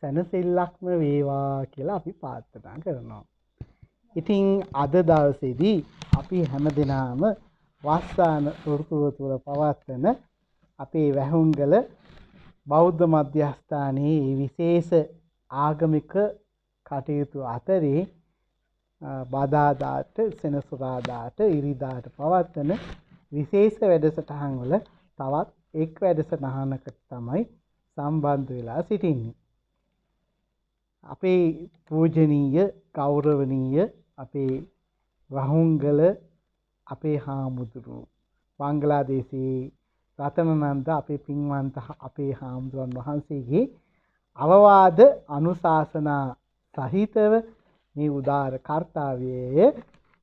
සැනසෙල්ලක්ම වේවා කියලා අපි ප්‍රාර්ථනා කරනවා. ඉතින් අද දවසේදී අපි හැමදෙනාම වස්සාන ඍතුව තුළ පවත්වන අපේ වැහුම්ගල බෞද්ධ මධ්‍යස්ථානයේ විශේෂ ආගමික කටයුතු අතරේ බදාදාට සෙනසුරාදාට ඉරිදාට පවත්වන විශේෂ වැඩසටහන් වල තවත් එක් වැඩසටහනකට තමයි සම්බන්ධ වෙලා සිටින්නේ. අපේ පූජනීය ගෞරවනීය අපේ වහුන්ගල අපේ හාමුදුරුවෝ බංග්ලාදේශයේ රතනනන්ද අපේ පින්වන්ත අපේ හාමුදුරන් වහන්සේගේ අවවාද අනුශාසනා සහිතව මේ උදාර කර්තව්‍යය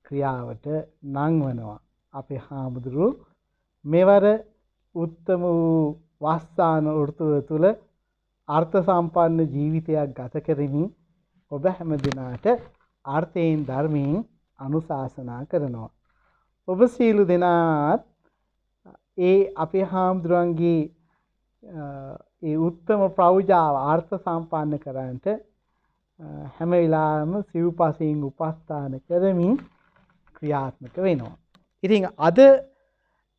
ක්‍රියාවට නංවනවා. අපේ හාමුදුරුවෝ මෙවර උත්තම වූ වස්සාන ඍතුව තුළ අර්ථ සම්පන්න ජීවිතයක් ගත කරමින් ඔබ හැම දිනාට අර්ථයෙන් ධර්මයෙන් අනුශාසනා කරනවා. ඔබ සියලු දෙනාත් ඒ අපේ හාමුදුරන්ගේ ඒ උත්තම ප්‍රෞජාව අර්ථ සම්පන්න කරන්නට හැම වෙලාවෙම සිව්පසයෙන් උපස්ථාන කරමින් ක්‍රියාත්මක වෙනවා. ඉතින් අද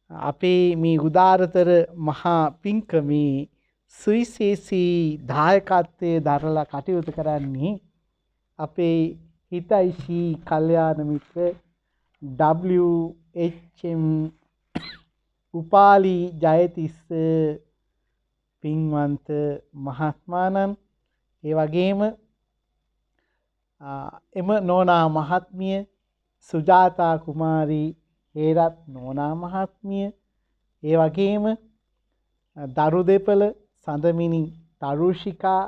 අපේ මේ උදාරතර මහා පින්කමේ සුවිශේෂී දායකත්වයේ දරලා කටයුතු කරන්නේ අපේ හිතයිෂී කල්යාණ මිත්‍ර WHM උපාලි ජයතිස්ස පින්වන්ත මහත්මාණන්, ඒ වගේම එම නෝනා මහත්මිය සුජාතා කුමාරී හේරත් නෝනා මහත්මිය, ඒ වගේම දරු දෙපළ සඳමිනි තරුෂිකා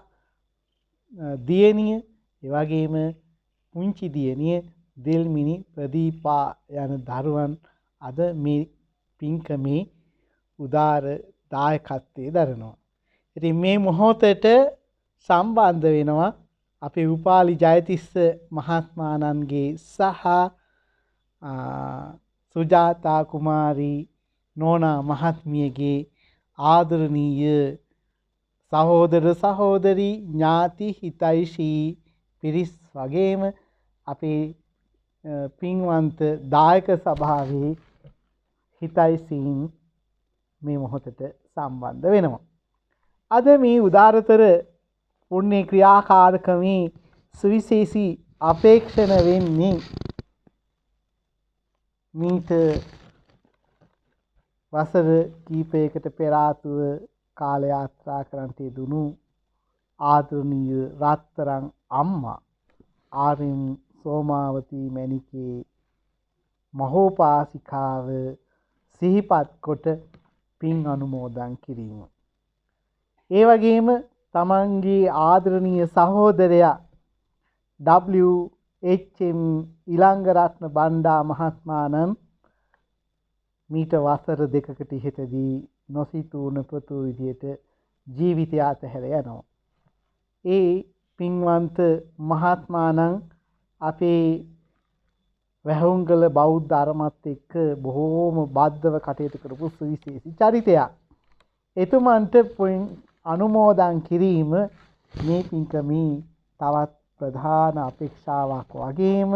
දියණිය, ඒ වගේම පුංචි දියණිය දිල්මිනි ප්‍රදීපා යන දරුවන් අද මේ පින්කමේ උදාර දායකත්වයේ දරනවා. ඉතින් මේ මොහොතට සම්බන්ධ වෙනවා අපේ උපාලි ජයතිස්ස මහත්මාණන්ගේ සහ සුජාතා කුමාරී නෝනා මහත්මියගේ ආදරණීය සහෝදර සහෝදරී ඥාති හිතයිෂී පිරිස් වගේම අපේ පින්වන්ත දායක සභාවේ හිතයිසීන් මේ මොහොතට සම්බන්ධ වෙනවා. අද මේ උදාරතර පුණ්‍ය ක්‍රියාකාරකමේ සුවිශේෂී අපේක්ෂණ වෙන්නේ මීට වසර කීපයකට පෙර ආතුව කාල යාත්‍රා කරන්ට දුණු ආදරණීය රත්තරන් අම්මා ආරින් සෝමාවතී මැණිකේ මහෝපාසිකාව සිහිපත් කොට පින් අනුමෝදන් කිරීම. ඒ වගේම තමන්ගේ ආදරණීය සහෝදරයා WHM ඉලංගරත්න බණ්ඩා මහත්මාණන් මීට වසර දෙකකට ඉහතදී නොසිතූ නොපතූ විදියට ජීවිතය අතහැර යනවා. ඒ පින්වන්ත මහත්මාණන් අපේ වැහුම්කල බෞද්ධ ධර්මත් එක්ක බොහෝම බද්ධව කටයුතු කරපු සුවිශේෂී චරිතයක්. එතුමන්ට අනුමෝදන් කිරීම මේ පින්කමේ තවත් ප්‍රධාන අපේක්ෂාවක් වගේම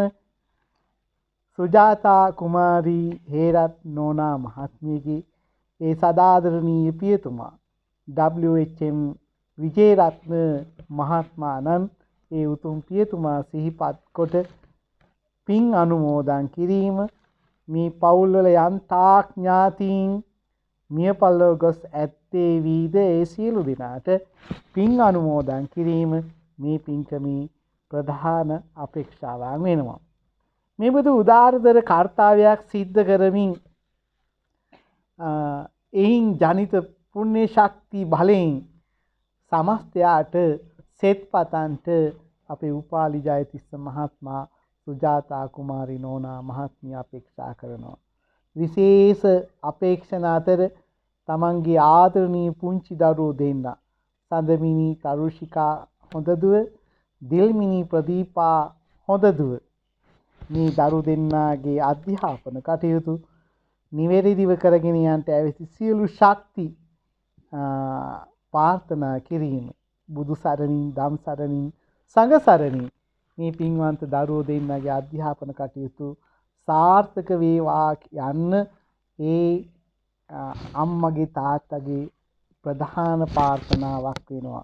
සුජාතා කුමාරී හේරත් නෝනා මහත්මියගේ ඒ සදාදරණීය පියතුමා WHM විජේරත්න මහත්මාණන් ඒ උතුම් පියතුමා සිහිපත් කොට පින් අනුමෝදන් කිරීම මේ පවුල්වල යන්තාක් ඥාතීන් මිය පරලොව ගොස් ඇත්තේ වීද ඒ සියලු දෙනාට පින් අනුමෝදන් කිරීම මේ පින්කමේ ප්‍රධාන අපේක්ෂාවක් වෙනවා. මේ බඳු උදාාරතර කාර්යයක් සිද්ධ කරමින් එයින් ජනිත පුණ්‍ය ශක්ති බලයෙන් සමස්තයාට සෙත් පතන්ට අපේ උපාලි ජයතිස්ස මහත්මයා සුජාතා කුමාරී නෝනා මහත්මිය අපේක්ෂා කරනවා. විශේෂ අපේක්ෂණ අතර තමන්ගේ ආදරණීය පුංචි දරුවෝ දෙන්න සඳමිනි තරුෂිකා හොඳදුව දිල්මිනි ප්‍රදීපා හොඳදුව මේ දරු දෙන්නාගේ අධ්‍යාපන කටයුතු නිවැරදිව කරගෙන යන්නට ඇවිත් සියලු ශක්ති ප්‍රාර්ථනා කිරීම බුදු සරණින් ධම් සරණින් සංඝ සරණින් මේ පින්වන්ත දරුවෝ දෙන්නගේ අධ්‍යාපන කටයුතු සාර්ථක වේවා යන්න ඒ අම්මගේ තාත්තගේ ප්‍රධාන ප්‍රාර්ථනාවක් වෙනවා.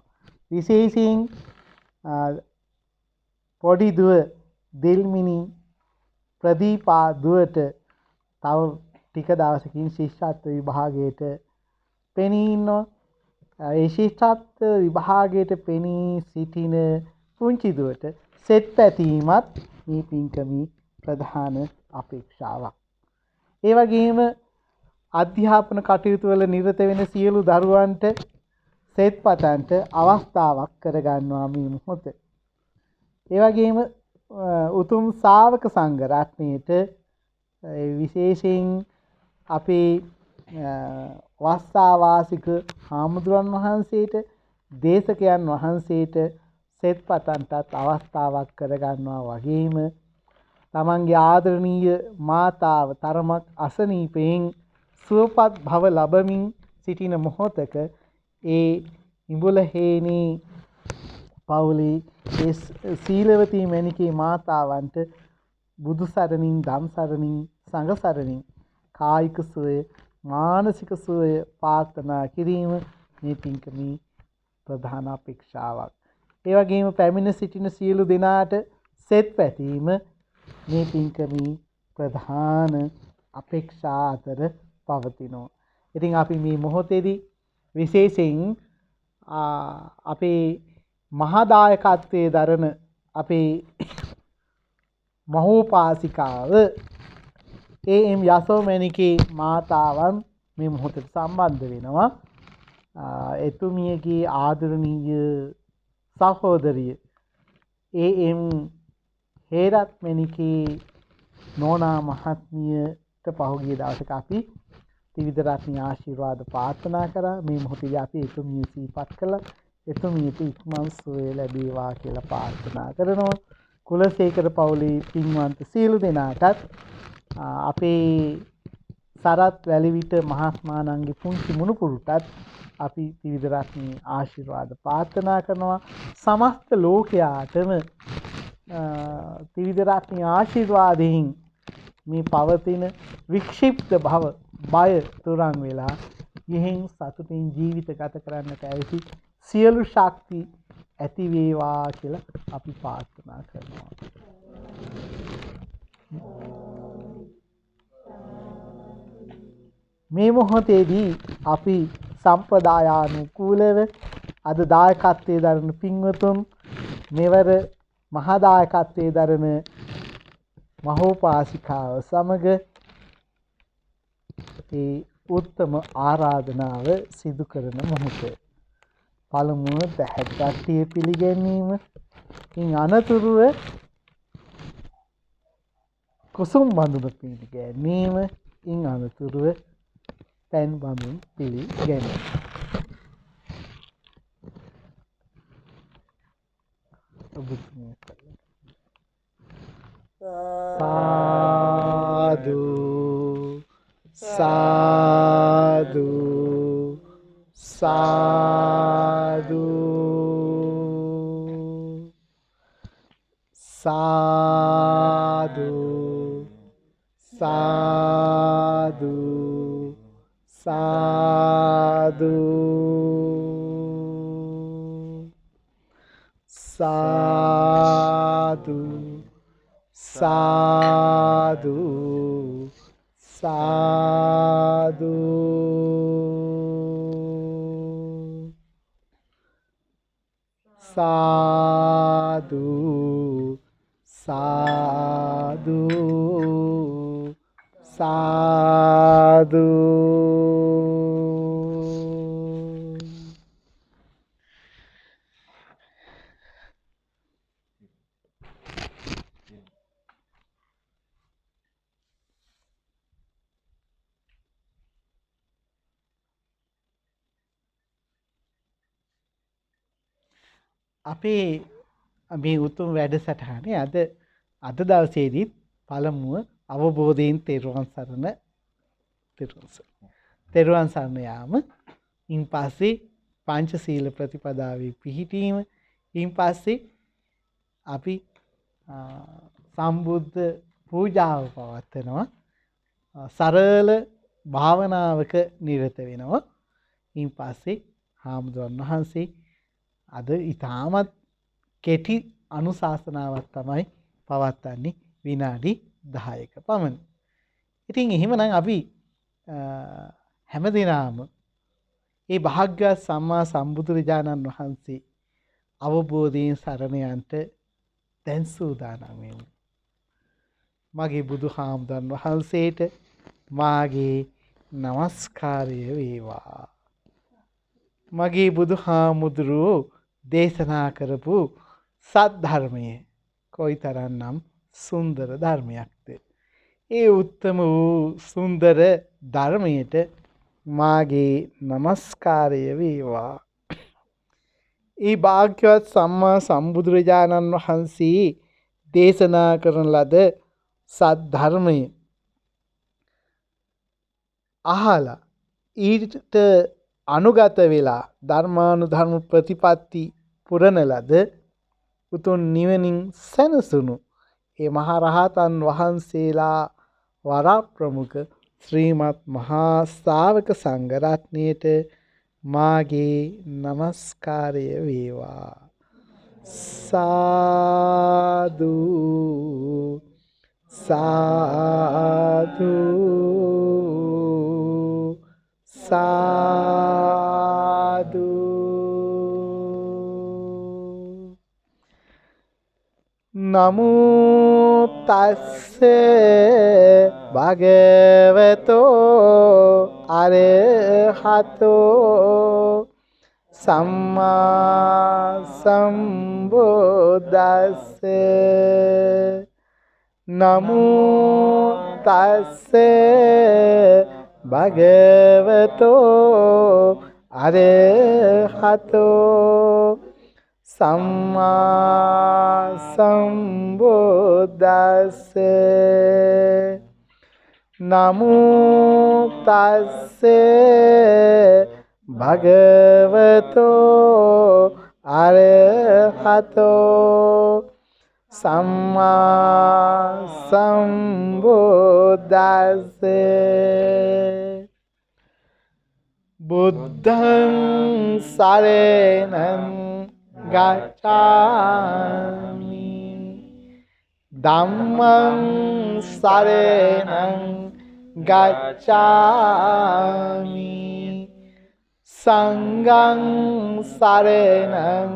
විශේෂයෙන් පොඩි දුව දිල්මිනි ප්‍රදීපා දුවට තව ටික දවසකින් ශිෂ්‍යත්ව විභාගයට පෙනී ඉන්නවා. ඒ ශිෂ්‍යත්ව විභාගයට පෙනී සිටින පුංචි දුවට සෙත් පැතීමත් මේ පින්කමේ ප්‍රධාන අපේක්ෂාවක්. ඒ වගේම අධ්‍යාපන කටයුතු වල නිරත වෙන සියලු දරුවන්ට සෙත් පතන්ට අවස්ථාවක් කරගන්නවා මේ මොහොත. ඒ වගේම උතුම් ශාවක සංඝ රත්නයේට විශේෂයෙන් අපේ වස්සාවාසික හාමුදුරන් වහන්සේට දේශකයන් වහන්සේට සෙත් පතන්ටත් අවස්ථාවක් කරගන්නවා වගේම තමන්ගේ ආදරණීය මාතාව තරමක් අසනීපයෙන් සුවපත් භව ලබමින් සිටින මොහොතක ඒ ඉඹුලහේනී පවුලේ ඒ සීලවතී මණිකේ මාතාවන්ට බුදු සරණින් ධම් සරණින් සංඝ සරණින් කායික සුවය මානසික සුවය ප්‍රාර්ථනා කිරීම මේ පින්කමේ ප්‍රධාන අපේක්ෂාවක්. ඒ වගේම පැමිණ සිටින සියලු දෙනාට සෙත් පැතීම මේ පින්කමේ ප්‍රධාන අපේක්ෂා අතර පවතිනවා. ඉතින් අපි මේ මොහොතේදී විශේෂයෙන් අපේ මහාදායකත්වයේ දරන අපේ මහෝපාසිකාව ඒ.එම්. යසෝමැණිකේ මාතාවන් මේ මොහොතට සම්බන්ධ වෙනවා. එතුමියගේ ආදරණීය සහෝදරිය ඒ.එම්. හේරත් මැණිකේ නෝනා මහත්මියට පහුගිය දවසක අපි ත්‍රිවිධ රත්න ආශිර්වාද ප්‍රාර්ථනා කරා. මේ මොහොතේදී අපි එතුමිය සිහිපත් කළා. එතුමියට ඉක්මන් සුවය ලැබේවා කියලා ප්‍රාර්ථනා කරනවා. කුලසේකර පවුලේ පින්වන්ත සියලු දෙනාටත් අපේ සරත් වැලිවිට මහත්මාණන්ගේ පුංචි මුණුපුරුටත් අපි ත්‍රිවිධ රත්නයේ ආශිර්වාද ප්‍රාර්ථනා කරනවා. සමස්ත ලෝකයාටම ත්‍රිවිධ රත්නයේ ආශිර්වාදයෙන් මේ පවතින වික්ෂිප්ත භව බය තුරන් වෙලා යෙහින් සතුටින් ජීවිත ගත කරන්නට ඇති සියලු ශක්ති ඇති වේවා කියලා අපි ප්‍රාර්ථනා කරනවා. මේ මොහොතේදී අපි සම්ප්‍රදායානුකූලව අද දායකත්වයේ දරන පින්වතුන් මෙවර මහා දායකත්වයේ දරන මහෝපාසිකාව සමග ඒ උත්තම ආරාධනාව සිදු කරන මොහොත. පළමුව දැහැග්ගට්ටිය පිළිගැනීම, ඉන් අනතුරුව කුසුම් බඳුන පිළිගැනීම, ඉන් අනතුරුව පැන් බඳුන් පිළිගැනීම. ඔබතුමිය साधु साधु साधु साधु साधु साधु साधु साधु साधु साधु साधु අපේ මේ උතුම් වැඩසටහනේ අද දවසේදී පළමුව අවබෝධයෙන් තෙරුවන් සරණ යාම, ඉන් පස්සේ පංචශීල ප්‍රතිපදාවේ පිහිටීම, ඉන් පස්සේ අපි සම්බුද්ධ පූජාව පවත්වනවා, සරල භාවනාවක නිරත වෙනවා. ඉන් පස්සේ හාමුදුරන් වහන්සේ අද ඉතාමත් කෙටි අනුශාසනාවක් තමයි පවත්වන්නේ, විනාඩි 10ක පමණ. ඉතින් එහෙමනම් අපි හැමදෙනාම මේ භාග්‍යවත් සම්මා සම්බුදුරජාණන් වහන්සේ අවබෝධයෙන් සරණ යන්ට දැන් සූදානම් වෙමු. මගේ බුදුහාමුදුරන් වහන්සේට මාගේ නමස්කාරය වේවා. මගේ බුදුහාමුදුරුවෝ දේශනා කරපු සද්ධර්මය කොයිතරම්නම් සුන්දර ධර්මයක්ද. ඒ උත්තම වූ සුන්දර ධර්මයට මාගේ නමස්කාරය වේවා. ඒ භාග්‍යවත් සම්මා සම්බුදුරජාණන් වහන්සේ දේශනා කරන ලද සද්ධර්මය අහලා ඊට අනුගත වෙලා ධර්මානුධර්ම ප්‍රතිපatti පුරන ලද උතුම් නිවනින් සැනසුණු ඒ මහරහතන් වහන්සේලා වරප්‍රමුඛ ශ්‍රීමත් මහා ශ්‍රාවක සංඝ රත්නයට මාගේ නමස්කාරය වේවා. සාදු සාදු සාදු. නමෝ තස්ස භගවතෝ අරහතෝ සම්මා සම්බුද්දස්ස. නමෝ තස්ස භගවතෝ අරහතෝ සම්මා සම්බුද්දස්ස. නමෝ තස්ස භගවතෝ අරහතෝ සම්මා සම්බුද්දස්ස. බුද්ධං සරණං ගච්ඡාමි ධම්මං සරණං ගච්ඡාමි සංඝං සරණං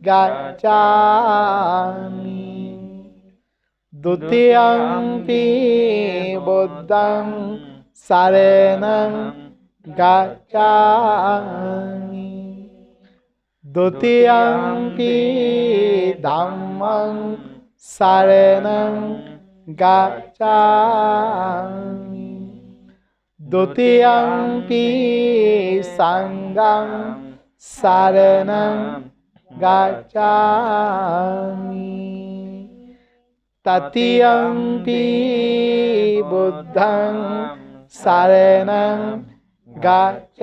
ගච්ඡාමි ဒုတိယံ පි බුද්ධං සරණං ගච්ඡාමි ဒုတိယံ පි ධම්මං සරණං ගච්ඡාමි ဒုတိယံ පි සංඝං සරණං ගච්ඡාමි တတိယံ පි බුද්ධං saranam gacchami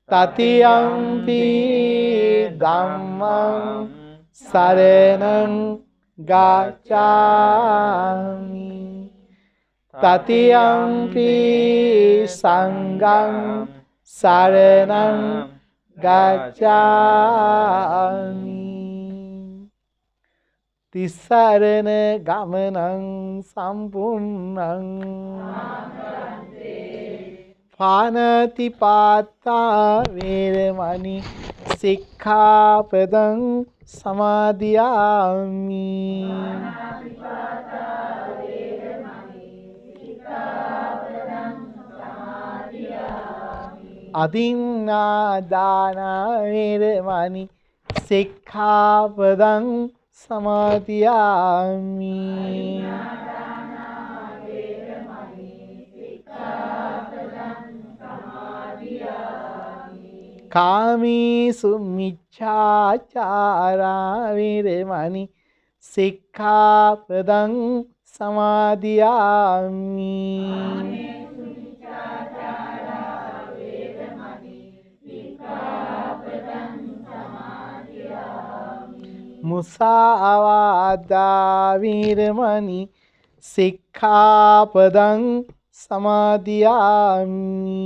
tatiyampi dhammam saranam gacchami tatiyampi sangham saranam gacchami tisarana gamanam sampunnam panatipata veramani sikkhapadam samadhiyami adinādāna veramani sikkhapadam samadhiyami kāmīsu miccācārā veramani sikkhapadam samadhiyami musāvādā veramani sikkhapadam samadhiyami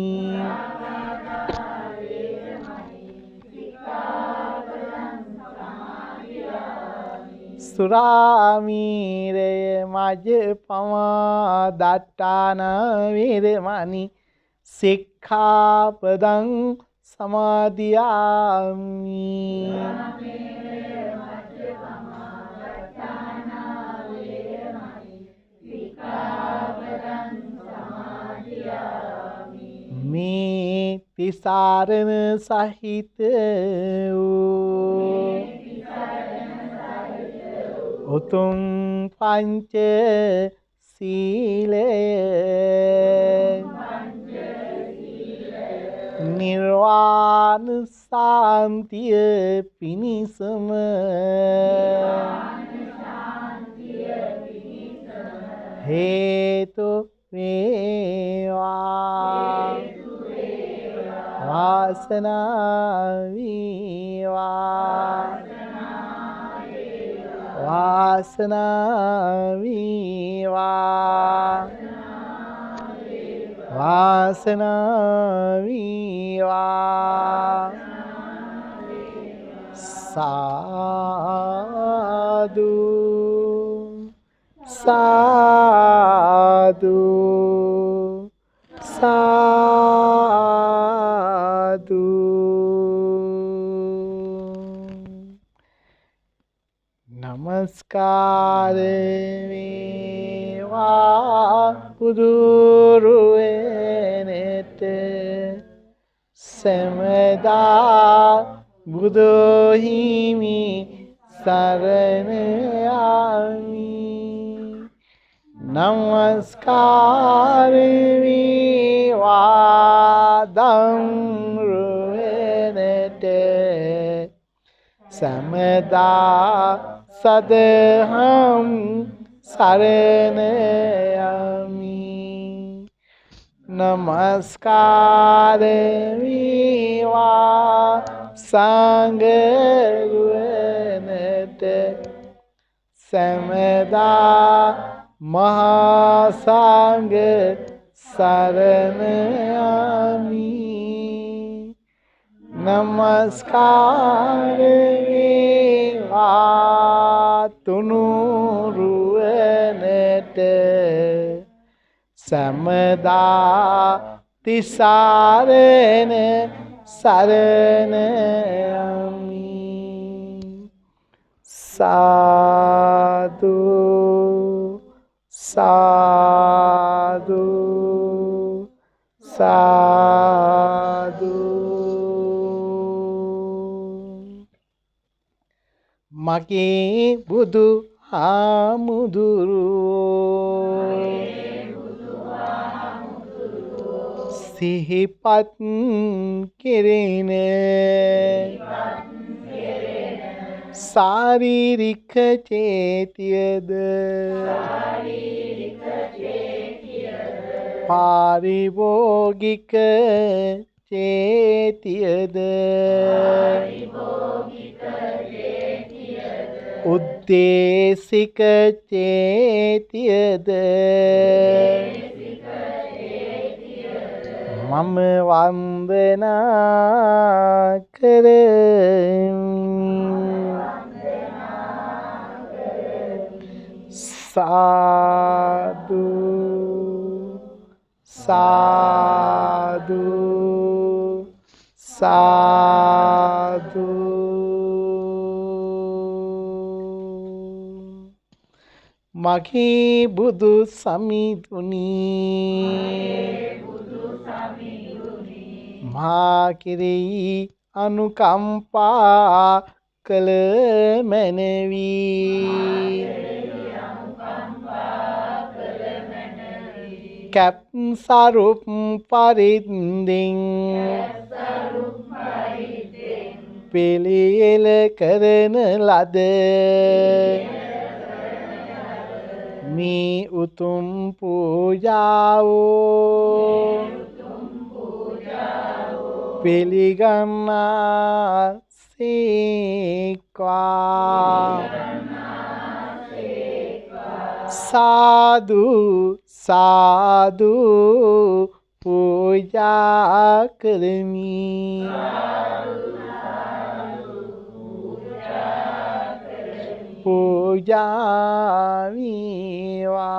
සුරාමීරය මජ්ජපමා දට්ඨාන වේරමණී සික්ඛාපදං සමාදියාමි මේ තිසරණ සහිත වූ උතුම් පංච සීලය නිර්වාණ සාන්තිය පිණිසම හේතු වේවා වාසනාව වේවා වාසනාව වේවා වාසනාව වේවා සාදු සාදු සාදු නමස්කාර වේවා බුදුරුවනට සැමදා බුදු හිමි සරණ යමි නමස්කාර වේවා දම්රුවනට සැමදා සදහම් සරණ යමි නමස්කාර වේවා සංඝරුවනට සැමදා මහා සංඝ සරණ යමි නමස්කාර වේවා තුනුරුවනට සැමදා තිසරණ සරණ යමි සාදු සාදු සාදු මගේ බුදු හාමුදුරුවෝ සිහිපත් කෙරෙන शारीरिक चेत्यद पारिभोगिक चेत्यद उद्देशिक चेत्यद मम वंदना साधु साधु साधु। मगे बुदु समिधुनी මා කෙරෙහි අනුකම්පා කළ මැනවි. කැප් සරුප් පරිද්දෙන් පිළියෙල කරන ලද මේ උතුම් පූජාවෝ පිළිගන්නා සේක්වා. සාදු සාදු පූජා කරමි. පූජා වේවා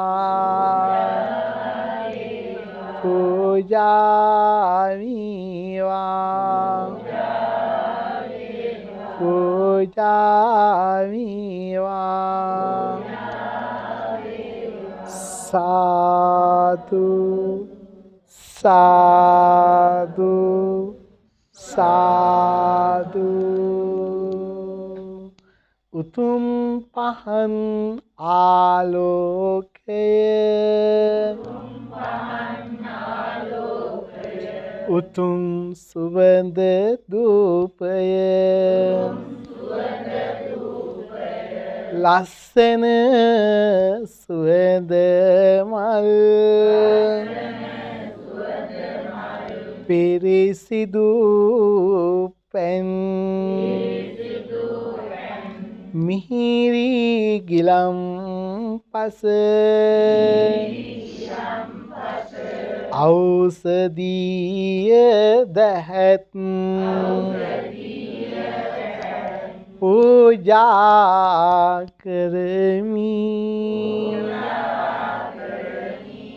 පූජා වේවා පූජා වේවා. साधु साधु साधु। උතුම් පහන් ආලෝකය උතුම් සුවඳ ධූපය ලස්සන සුවඳ මල් පිරිසිදු පැන් මිහිරි ගිලම් පස ඖෂධීය දහත් පූජා කරමි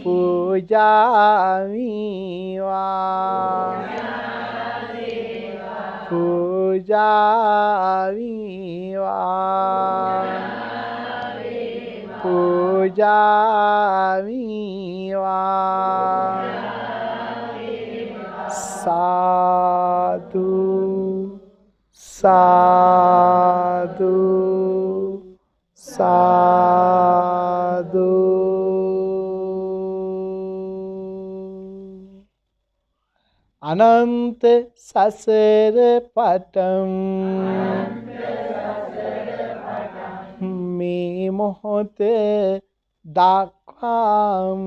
පූජා වේවා පූජා වේවා පූජා වේවා. साधु साधु साधु। अनंत ससर पटम මේ මොහොත දක්වාම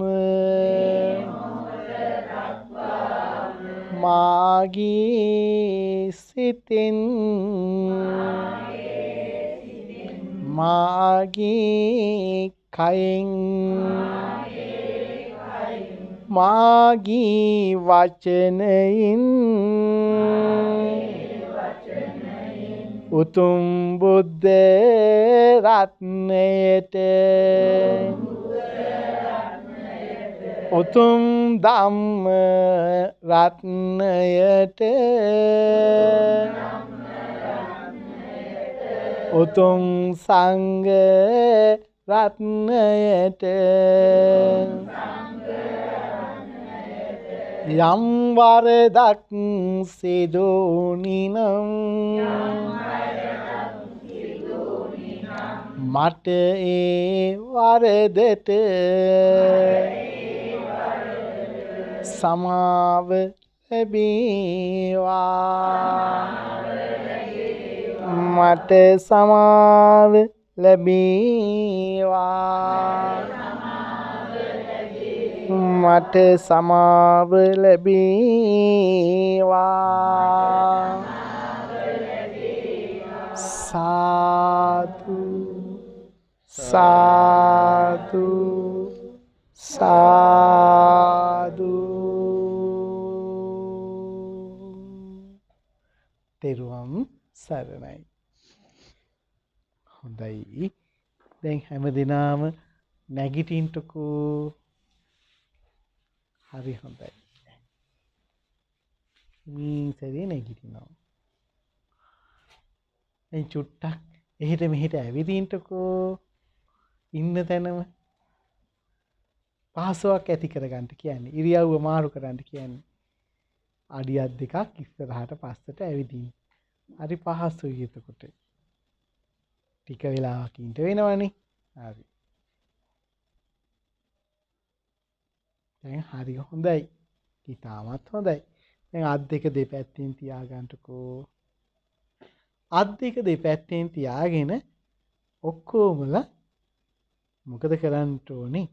මාගේ සිතෙන් මාගේ කයෙන් මාගේ වචනයෙන් උතුම් බුද්ධ රත්නයට උතුම් ධම්ම රත්නයට උතුම් සංඝ රත්නයට යම් වරදක් සිදුනිනම් මට ඒ වරදට සමාව ලැබේවා මට සමාව ලැබේවා මට සමාව ලැබේවා සාදු සාදු සාදු තෙරුවන් සරණයි. හොඳයි. දැන් හැමදෙනාම නැගිටින්නකෝ. හරි හොඳයි. මේ සැරේ නැගිටිනවා. දැන් චුට්ටක් එහෙට මෙහෙට ඇවිදින්නකෝ. ඉන්න තැනම පහසුවක් ඇති කරගන්න කියන්නේ. ඉරියව්ව මාරු කරන්න කියන්නේ. අඩියක් දෙකක් ඉස්සරහට පස්සට ඇවිදින්න. හරි පහසුයි එතකොට. ටික වෙලාවක් ඉන්න වෙනවනේ. හරි. දැන් හරි හොඳයි. ඊටමත් හොඳයි. දැන් අත් දෙක දෙපැත්තෙන් තියාගන්නකෝ. අත් දෙක දෙපැත්තෙන් තියාගෙන ඔක්කොමලා මොකද කරන්න ඕනේ?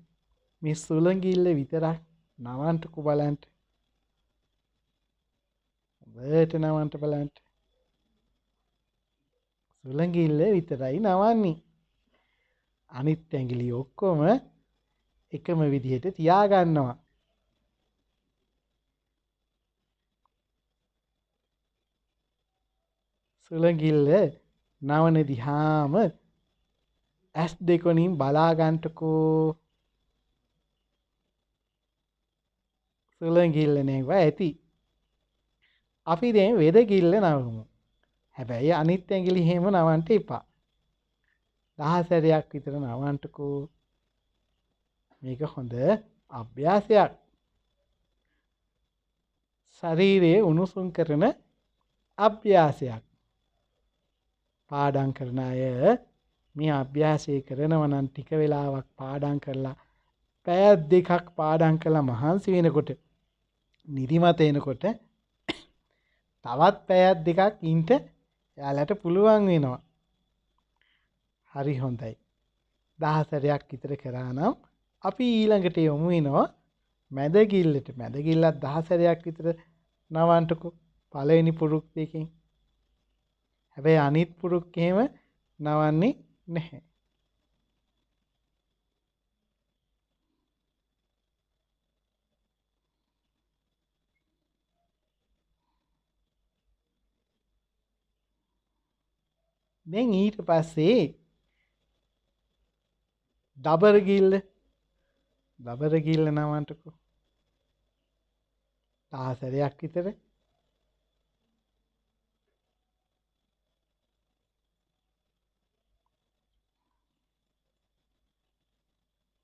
මේ සුළඟිල්ල විතරක් නවන්නකෝ බලන්න. හොඳට නවන්න බලන්න. සුළඟිල්ල විතරයි නවන්නේ. අනිත් ඇඟිලි ඔක්කොම එකම විදිහට තියාගන්නවා. සුළඟිල්ල නවන දිහාම ඇස් දෙකෙනින් බලාගන්නකෝ. සුළඟිල්ල නෙව ඇති. අපි දැන් වෙදගිල්ල නවමු. හැබැයි අනිත් ඇඟිලි එහෙම නවන්න එපා. 10 සැරයක් විතර නවන්නකෝ. මේක හොඳ අභ්‍යාසයක්. ශරීරයේ උණුසුම් කරන අභ්‍යාසයක්. පාඩම් කරන අය මේ අභ්‍යාසය කරනවා නම් ටික වෙලාවක් පාඩම් කරලා පැය දෙකක් පාඩම් කළා මහන්සි වෙනකොට නිදිමත එනකොට තවත් පැයක් දෙකක් ඉන්න එයාලට පුළුවන් වෙනවා. හරි හොඳයි. 10 සැරයක් විතර කරා නම් අපි ඊළඟට යමු වෙනවා මැදගිල්ලට. මැදගිල්ලත් 10 සැරයක් විතර නවන්නකෝ. පළවෙනි පුරුක් දෙකෙන්. හැබැයි අනිත් පුරුක් එහෙම නවන්නේ නැහැ. දැන් ඊට පස්සේ දබර ගිල්ල නවන්නකෝ. 10 සැරයක් විතර.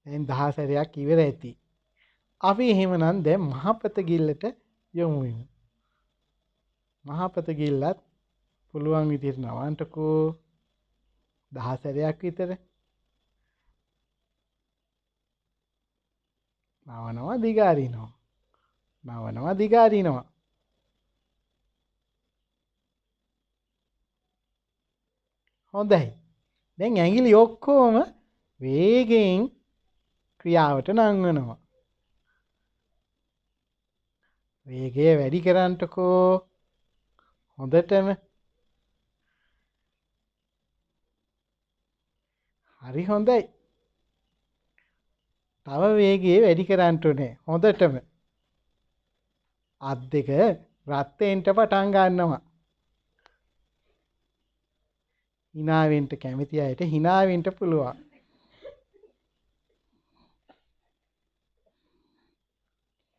දැන් 10 සැරයක් ඉවර ඇති. අපි එහෙමනම් දැන් මහපත ගිල්ලට යමු වෙමු. මහපත ගිල්ලත් පුළුවන් විදිහට නවන්නකෝ. 10 සැරයක් විතර. නවනවා දිගාරිනවා. නවනවා දිගාරිනවා. හොඳයි. දැන් ඇඟිලි ඔක්කොම වේගයෙන් ක්‍රියාවට නංවනවා. වේගය වැඩි කරන්නකෝ. හොඳටම. හරි හොඳයි. තව වේගය වැඩි කරන්න ඕනේ. හොඳටම. අත් දෙක රත් වෙන්න පටන් ගන්නවා. hina වෙන්න කැමති අයට hina වෙන්න පුළුවන්.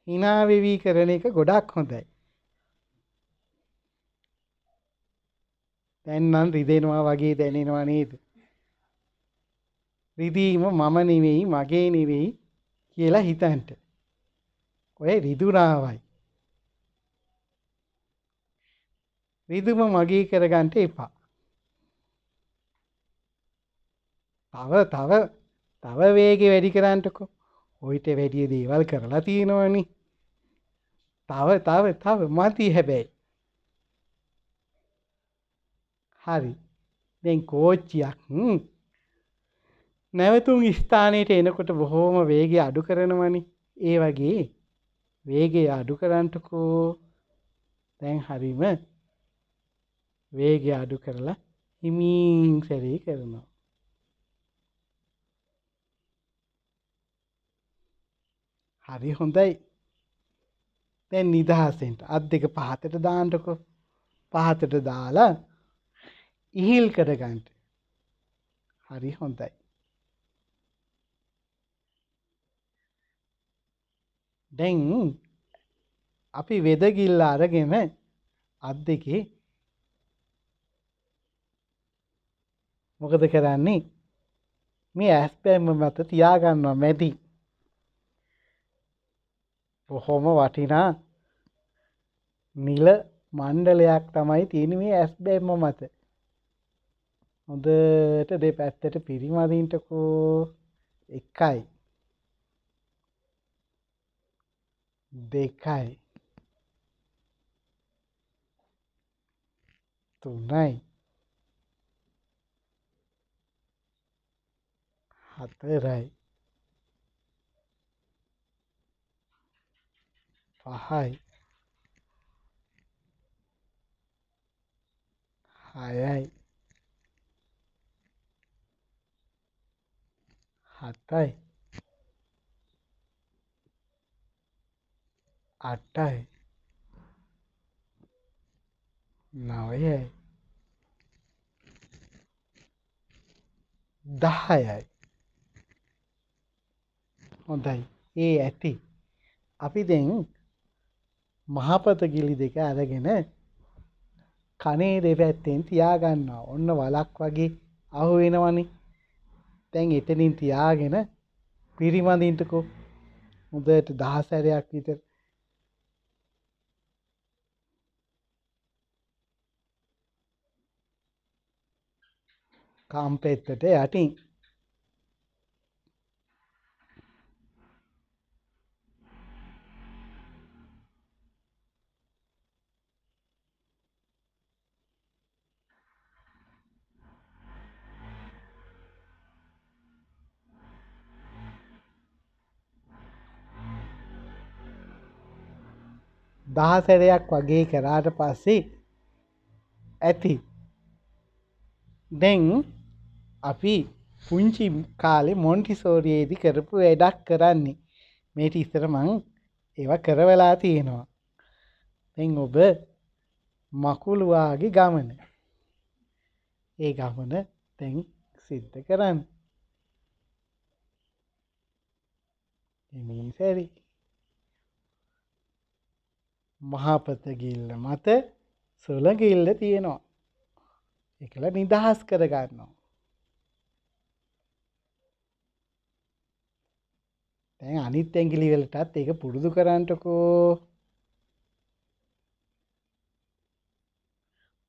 hina වෙවි කරන එක ගොඩක් හොඳයි. දැන් නම් රිදෙනවා වගේ දැනෙනවා නේද? රිදීම මම නෙවෙයි මගේ නෙවෙයි කියලා හිතන්න. ඔය රිදුනාවයි. රිදුම මගේ කරගන්න එපා. තව වේගෙ වැඩි කරන්නකෝ. ඔයිට වැඩි දේවල් කරලා තියෙනවනේ. තව මති හැබැයි. හරි. දැන් කෝච්චියක් නැවතුම් ස්ථානයට එනකොට බොහෝම වේගය අඩු කරනවනේ. ඒ වගේ වේගය අඩු කරන්නකෝ. දැන් හරීම වේගය අඩු කරලා හිමින් සැරේ කරනවා. හරි හොඳයි. දැන් නිදහසෙන් අත් දෙක පහතට දාන්නකෝ. පහතට දාලා ඉහිල් කරගන්න. හරි හොඳයි. දැන් අපි වෙදගිල්ල අරගෙන අත් දෙකේ මොකද කරන්නේ? මේ ඇස් බැම්ම මත තියාගන්නවා මැදි. බොහොම වටිනා නිල මණ්ඩලයක් තමයි තියෙන්නේ මේ ඇස් බැම්ම මත. හොඳට දෙපැත්තට පිරිමදින්නකෝ. 1 2 3 4 5 6 7 8 9 10යි. හොඳයි. ඒ ඇති. අපි දැන් මහපත ගිලි දෙක අරගෙන කනේ දෙපැත්තෙන් තියාගන්නවා. ඔන්න වලක් වගේ අහු වෙනවනේ. දැන් එතනින් තියාගෙන පිරිමදින්නකෝ. හොඳට 10 සැරයක් විතර. කම්පෙත්තට යටින්. දහසරයක් වගේ කරාට පස්සේ ඇති. දැන් අපි පුංචි කාලේ මොන්ටිසෝරියේදී කරපු වැඩක් කරන්නේ. මේක ඉස්සර මං ඒවා කරවලා තියෙනවා. දැන් ඔබ මකුළුවාගේ ගමන. ඒ ගමන දැන් සිද්ධ කරන්න. එමින් සැරි. මහපත ගිල්ල මත සුළඟිල්ල තියෙනවා. ඒකල නිදහස් කරගන්නවා. දැන් අනිත් ඇඟිලි වලටත් ඒක පුරුදු කරන්නකෝ.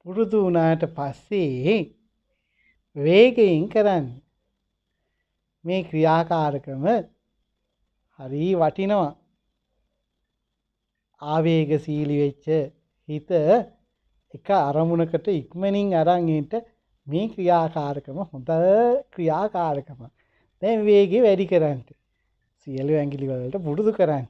පුරුදු වුණාට පස්සේ වේගයෙන් කරන්න. මේ ක්‍රියාකාරකම හරි වටිනවා. ආවේගශීලී වෙච්ච හිත එක අරමුණකට ඉක්මනින් අරන් ඉන්න මේ ක්‍රියාකාරකම හොඳ ක්‍රියාකාරකම. දැන් වේගය වැඩි කරන්න. සියලු ඇඟිලි වලට පුරුදු කරන්න.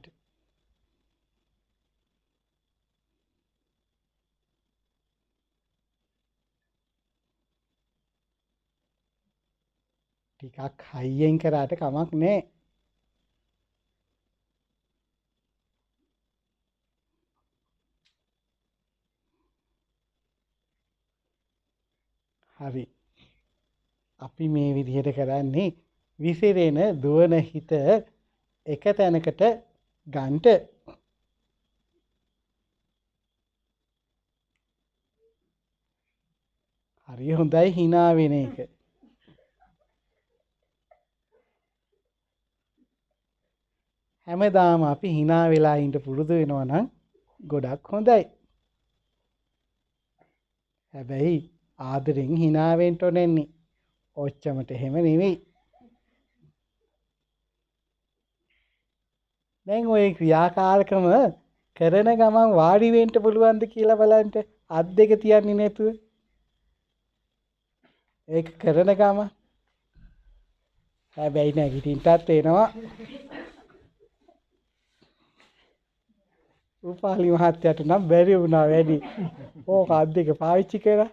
ටිකක් හයියෙන් කරාට කමක් නෑ. හරි. අපි මේ විදිහට කරන්නේ විසිරෙන දුවන හිත එක තැනකට ගන්නට. හරි හොඳයි hina වෙන එක. හැමදාම අපි hina වෙලා ඉඳ පුරුදු වෙනවා නම් ගොඩක් හොඳයි. හැබැයි ආදරෙන් hina වෙන්න ඕනෙන්නේ. ඔච්චමට එහෙම නෙවෙයි. දැන් ওই ක්‍රියාකාරකම කරන ගමන් වාඩි වෙන්න පුළුවන්ද කියලා බලන්න. අත් දෙක තියන්නේ නැතුව. ඒක කරන ගම හැබැයි නැගිටින්නත් එනවා. උපාලි මහත්තයාට නම් බැරි වුණා වැඩි. ඕක අද්දක පාවිච්චි කරා.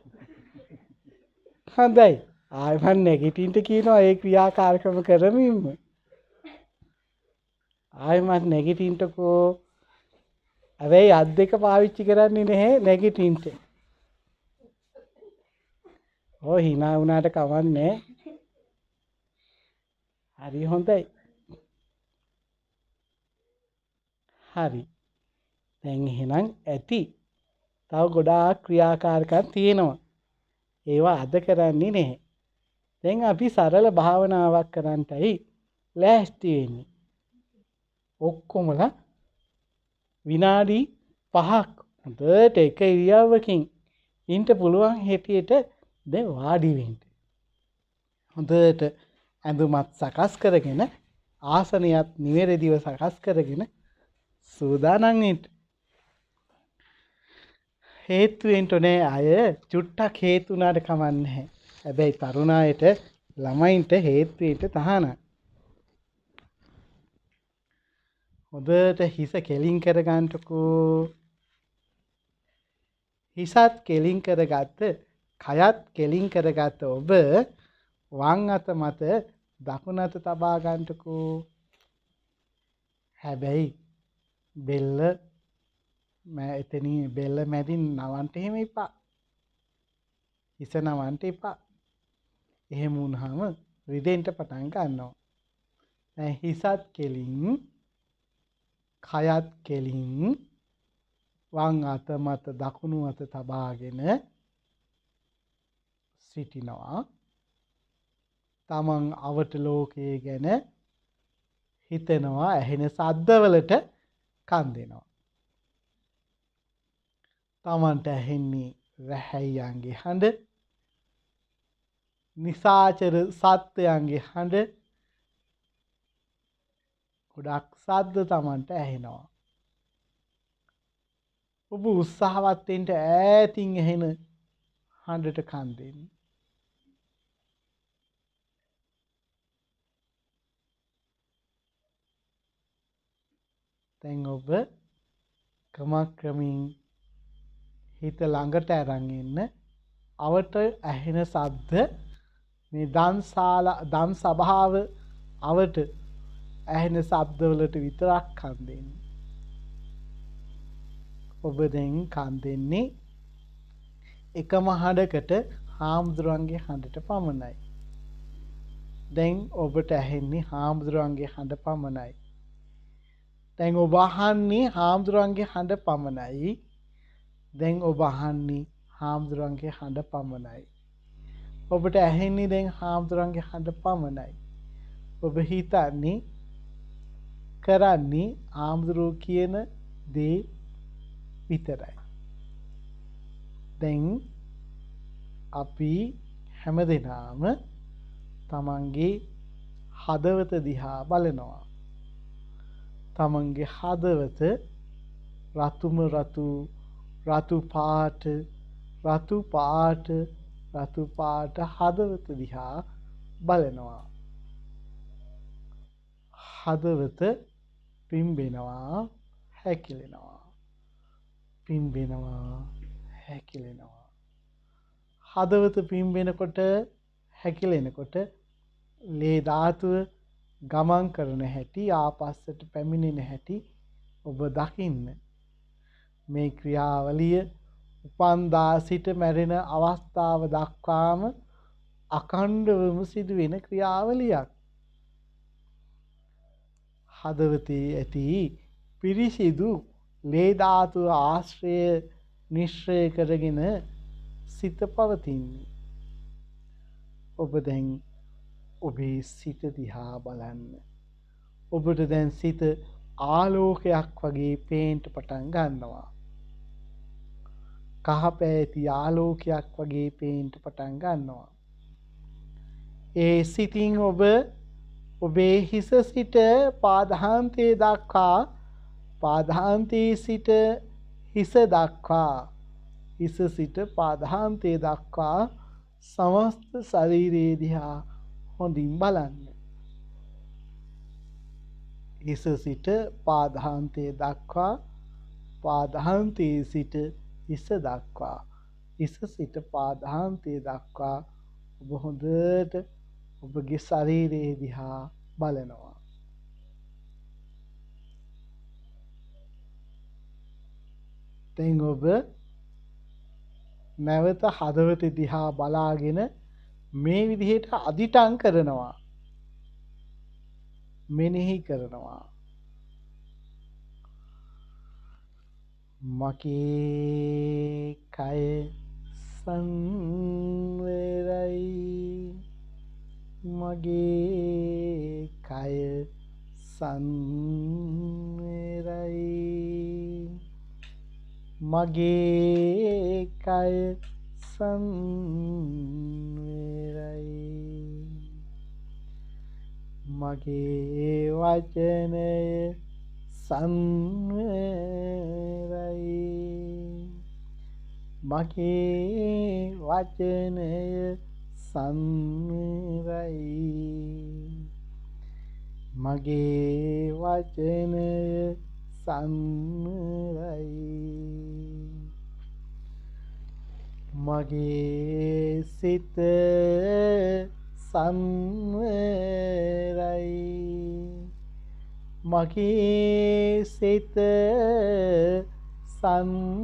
හොඳයි. ආයෙත් නැගිටින්න කියනවා ඒ ක්‍රියාකාරකම කරමින්ම. ආයෙත් නැගිටින්නකෝ. හැබැයි අද්දක පාවිච්චි කරන්නේ නැහැ නැගිටින්න. ඔය hina වුණාට කවන්නේ. හරි හොඳයි. හරි. දැන් එහෙනම් ඇති. තව ගොඩාක් ක්‍රියාකාරකම් තියෙනවා. ඒවා අද කරන්නේ නැහැ. දැන් අපි සරල භාවනාවක් කරන්නයි ලෑස්ති වෙන්නේ. ඔක්කොමලා විනාඩි 5ක් හොඳට එක ඉරියව්වකින් ඉන්න පුළුවන් හැටියට දැන් වාඩි වෙන්න. හොඳට ඇඳුමත් සකස් කරගෙන ආසනයත් නිවැරදිව සකස් කරගෙන සූදානම් වෙන්න. හේතු වෙන්න ඕනේ අය චුට්ටක් හේතු උනාට කමන්නේ නැහැ. හැබැයි තරුණ අයට ළමයින්ට හේතු වෙන්න තහනම්. හොඳට හිස කෙලින් කරගන්නකෝ. හිසත් කෙලින් කරගත්ත, කයත් කෙලින් කරගත්ත ඔබ වම් අත මත දකුණු අත තබා ගන්නකෝ. හැබැයි බෙල්ල එතනින් බෙල්ල මැදින් නවන්න එහෙම එපා. හිස නවන්න එපා. එහෙම වුණාම රිදෙන්න පටන් ගන්නවා. දැන් හිසත් කෙලින්, කයත් කෙලින් වම් අත මත දකුණු අත තබාගෙන සිටිනවා. තමන් අවට ලෝකයේ ගැන හිතනවා, ඇහෙන සද්දවලට කන් දෙනවා. තමන්ට ඇහෙන්නේ රැහැයියන්ගේ හඬ, නිසාචර සත්වයන්ගේ හඬ, ගොඩක් සද්ද තමන්ට ඇහෙනවා. ඔබ උත්සාහවත් වෙන්න ඈතින් ඇහෙන හඬට කන් දෙන්න. දැන් ඔබ ක්‍රමක්‍රමින් හිත ළඟට අරන් එන්න. අවට ඇහෙන ශබ්ද මේ දම් සභාව අවට ඇහෙන ශබ්දවලට විතරක් කන් දෙන්න. ඔබ දැන් කන් දෙන්නේ එකම හඬකට හාමුදුරන්ගේ හඬට පමණයි. දැන් ඔබට ඇහෙන්නේ හාමුදුරන්ගේ හඬ පමණයි. දැන් ඔබ අහන්නේ හාමුදුරන්ගේ හඬ පමණයි. දැන් ඔබ අහන්නේ හාමුදුරන්ගේ හඬ පමණයි. ඔබට ඇහෙන්නේ දැන් හාමුදුරන්ගේ හඬ පමණයි. ඔබ හිතන්නේ කරන්නේ හාමුදුරුවෝ කියන දේ විතරයි. දැන් අපි හැමදෙනාම තමන්ගේ හදවත දිහා බලනවා. තමන්ගේ හදවත රතුම රතු පාට හදවත දිහා බලනවා. හදවත පිම්බෙනවා, හැකිලෙනවා. පිම්බෙනවා, හැකිලෙනවා. හදවත පිම්බෙනකොට හැකිලෙනකොට ලේ ධාතුව ගමන් කරන හැටි, ආපස්සට පැමිණෙන හැටි ඔබ දකින්න. මේ ක්‍රියාවලිය උපන්දා සිට මැරෙන අවස්ථාව දක්වාම අඛණ්ඩවම සිදුවෙන ක්‍රියාවලියක්. හදවතේ ඇති පිරිසිදු ලේ ධාතුව ආශ්‍රය නිශ්‍රය කරගෙන සිත පවතින්නේ. ඔබ දැන් ඔබේ සිත දිහා බලන්න. ඔබට දැන් සිත ආලෝකයක් වගේ පේන්න පටන් ගන්නවා. කහ පැහැති ආලෝකයක් වගේ පේන්න පටන් ගන්නවා. ඒ සිතින් ඔබ ඔබේ හිස සිට පාදාන්තයේ දක්වා, පාදාන්තයේ සිට හිස දක්වා, හිස සිට පාදාන්තයේ දක්වා समस्त ශරීරයේ දිහා හොඳින් බලන්න. හිස සිට පාදාන්තයේ දක්වා, පාදාන්තයේ සිට හිස දක්වා, හිස සිට පාදාන්තයේ දක්වා ඔබ හොඳට ඔබගේ ශරීරයේ දිහා බලනවා. දැන් ඔබ නැවත හදවත දිහා බලාගෙන මේ විදිහට අදිටන් කරනවා. මෙනෙහි කරනවා. මගේ කය සංවරයි. මගේ කය සංවරයි. මගේ කය සංවරයි. මගේ වචනය සංවරයි. මගේ වචනය සංවරයි. මගේ වචනය සංවරයි. මගේ සිත සංවරයි. මගේ සිත සංවරයි.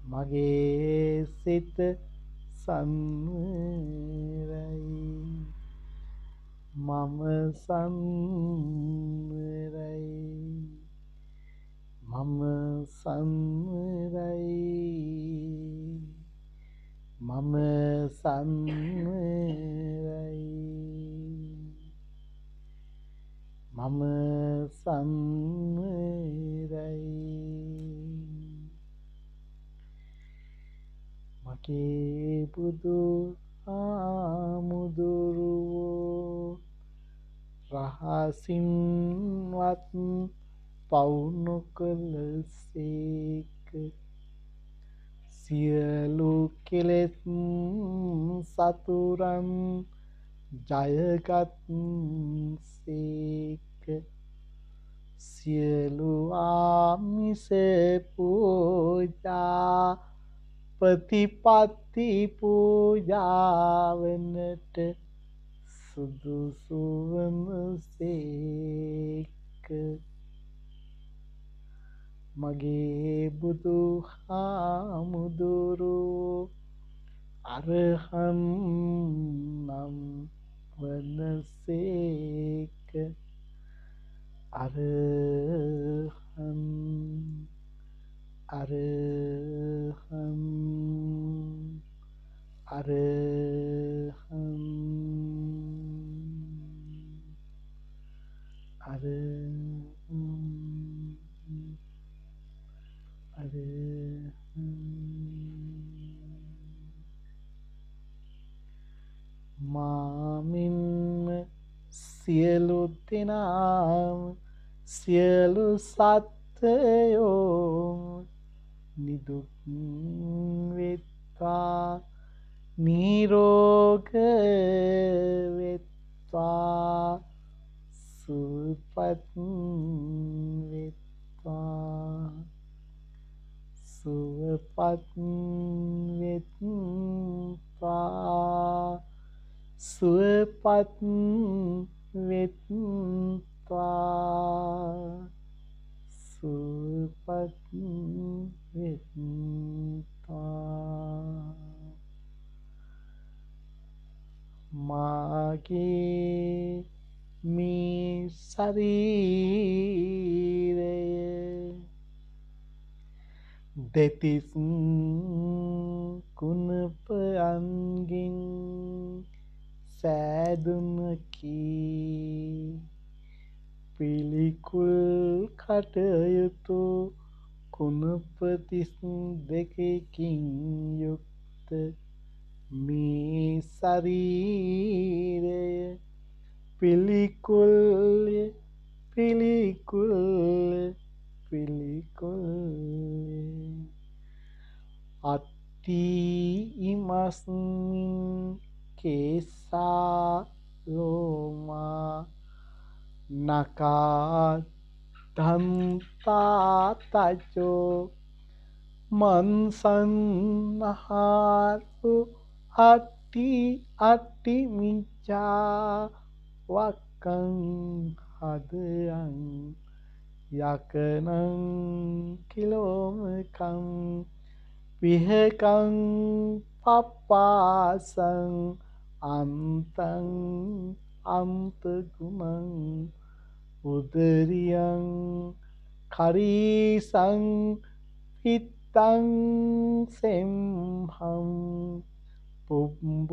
මගේ සිත සංවරයි. මම සංවරයි. මම සංවරයි. මම සංවරයි. මම සංවරයි. මගේ බුදු ආමුදුරුවෝ රහසින්වත් පව් නොකළසේක. සියලු කෙලෙස් සතුරන් ජයගත්සේක. සියලු ආමිස පූජා ප්‍රතිපත්ති පූජාවනට සුදුසු වනසේක. මගේ බුදු හාමුදුරුවෝ අරහන් නම් වනසේක. අරහන් අරහන් අරහන් මාමින්ම සියලු දෙනාම සියලු සත්ත්වයෝ නිදුක් වෙත්වා නිරෝග වෙත්වා සුවපත් වෙත්වා සුවපත් වෙත්වා සුවපත් වෙත්වා සුවපත් වෙත්වා. මාගේ මේ ශරීරය දෙතිස් කුණපයන්ගෙන් සෑදුනකි. පිළිකුල් කටයුතු කුණප 32කින් යුක්ත මේ ශරීරය පිළිකුල්ය පිළිකුල්ය පිළිකුල්ය. ඉමස්මින් කේසා ලෝමා නකා ධම්තා තජෝ මන්සන්නහාරු අට්ටි අට්ටි මිච්ඡා වක්කං හදයන් යකනං කිලෝමකං විහකං පප්පාසං අන්තං අන්තගුණං උදරියං කරීසං පිත්තං සෙම්හං පුබ්බෝලෝහිතං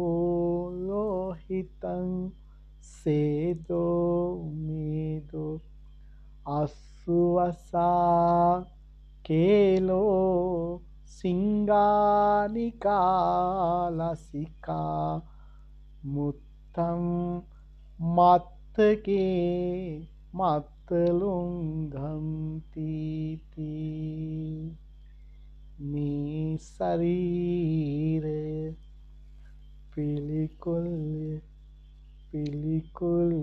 සේදෝ මේදෝ අස්සුවසා කේලෝ සිංගානිකාලසිකා මුත්තම් මත්තකේ මත්තලුංගන්තීති මේ ශරීරය පිළිකුල්ය පිළිකුල්ය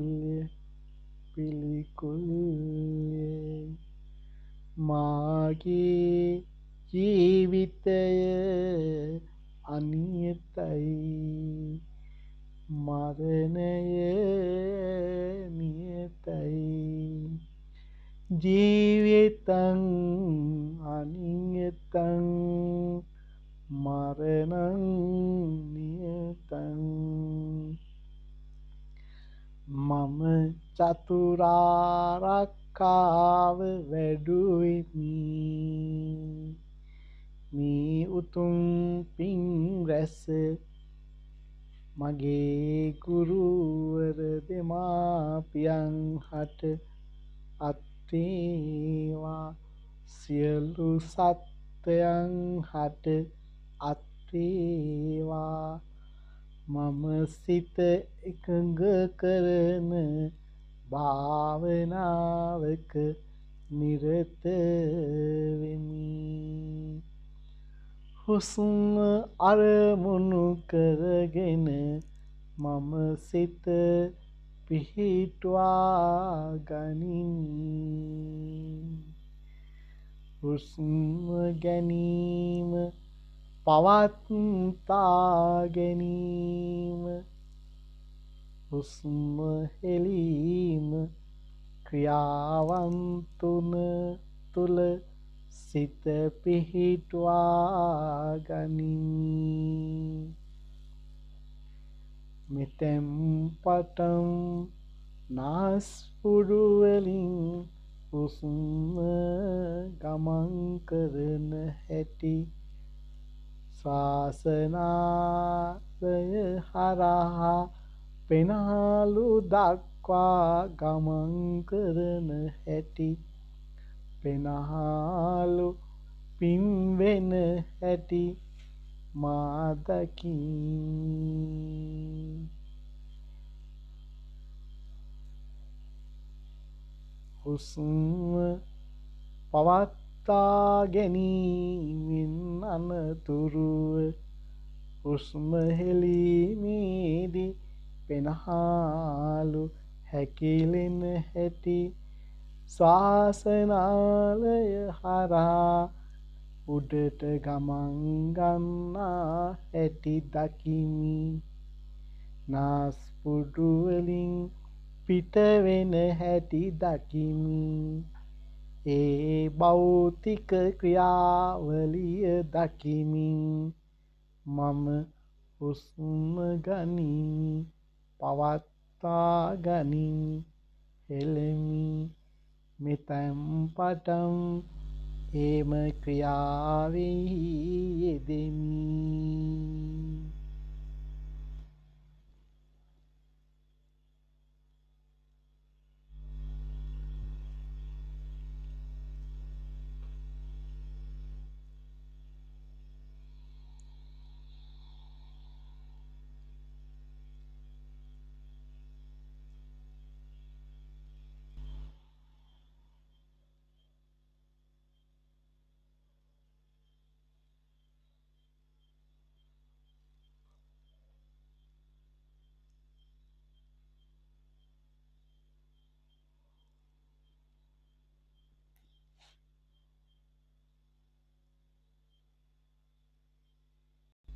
පිළිකුල්ය මාගේ ජීවිතය අනියතයි මරණය නියතයි ජීවිතං අනියතං මරණං නියතං මම චතුරාර්යකාව වැඩුවෙමි මේ උතුම් පින් රැස මගේ ගුරුවර දෙමාපියන් හට අත්වේවා සියලු සත්වයන් හට අත්වේවා මම සිත එකඟ කරන භාවනාවක නිරත වෙමි හුස්ම අරමුණු කරගෙන මම සිත පිහිටුවා ගනිමි හුස්ම ගැනීම පවත්තා ගැනීම හුස්ම හෙලීම ක්‍රියාවන් තුල සිත පිහිටුවා ගනිමි මෙතෙන් පටන් නාස්පුඩු වලින් හුස්ම ගමන් කරන හැටි ශාසනාලය හරහා පෙනහළු දක්වා ගමන් කරන හැටි පෙනහළු පිම්වෙන හැටි මා දකිමි හුස්ම පවත්තා ගැනීමෙන් අනතුරුව හුස්ම හෙලීමේදී පෙනහළු හැකිලෙන හැටි ශ්වාසනාලය හරහා උඩට ගමන් ගන්නා හැටි දකිමි නාස්පුඩු වලින් පිට වෙන හැටි දකිමි ඒ භෞතික ක්‍රියාවලිය දකිමින් මම හුස්ම ගනිමි පවත්වා ගනිමි හෙළමි මෙතෙන් පටන් එම ක්‍රියාවෙහි යෙදෙමි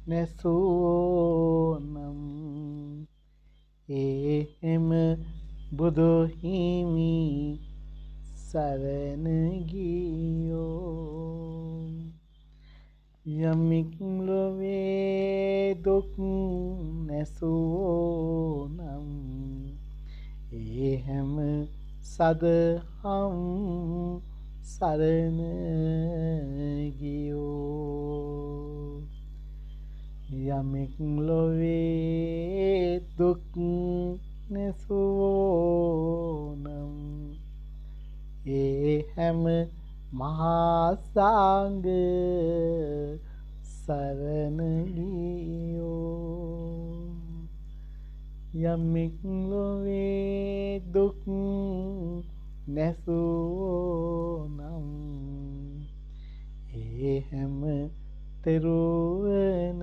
නැසූනම් එහෙම බුදු හිමි සරණ ගියෝ යමික් ලොවේ දුක් නැසූනම් එහෙම සදහම් සරණ ගියෝ යමෙක් ලොවේ දුක් නැසූනම් ඒ හැම මහා සංඝ සරණ ගියෝ යමෙක් ලොවේ දුක් නැසූනම් ඒ හැම තෙරුවන්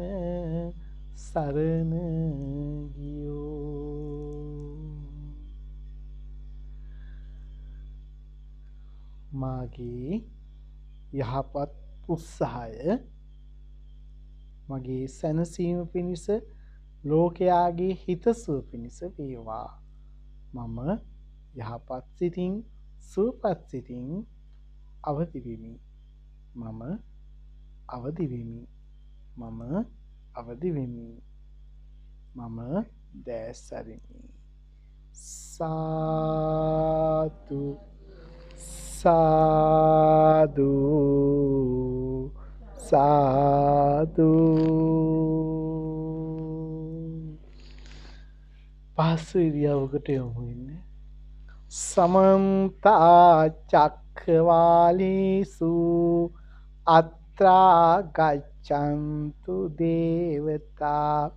සරණ ගියෝ මාගේ යහපත් උත්සාහය මගේ සැනසීම පිණිස ලෝකයාගේ හිතසුව පිණිස වේවා මම යහපත් සිතින් සුවපත් සිතින් අවදි වෙමි මම අවදි වෙමි මම අවදි වෙමි මම දැසරිමි සාදු සාදු සාදු පහසු ඉරියව්වකට යමු ඉන්නේ සමන්ත චක්ඛවාලේසු අත්‍රා ගච්ඡන්තු දේවතා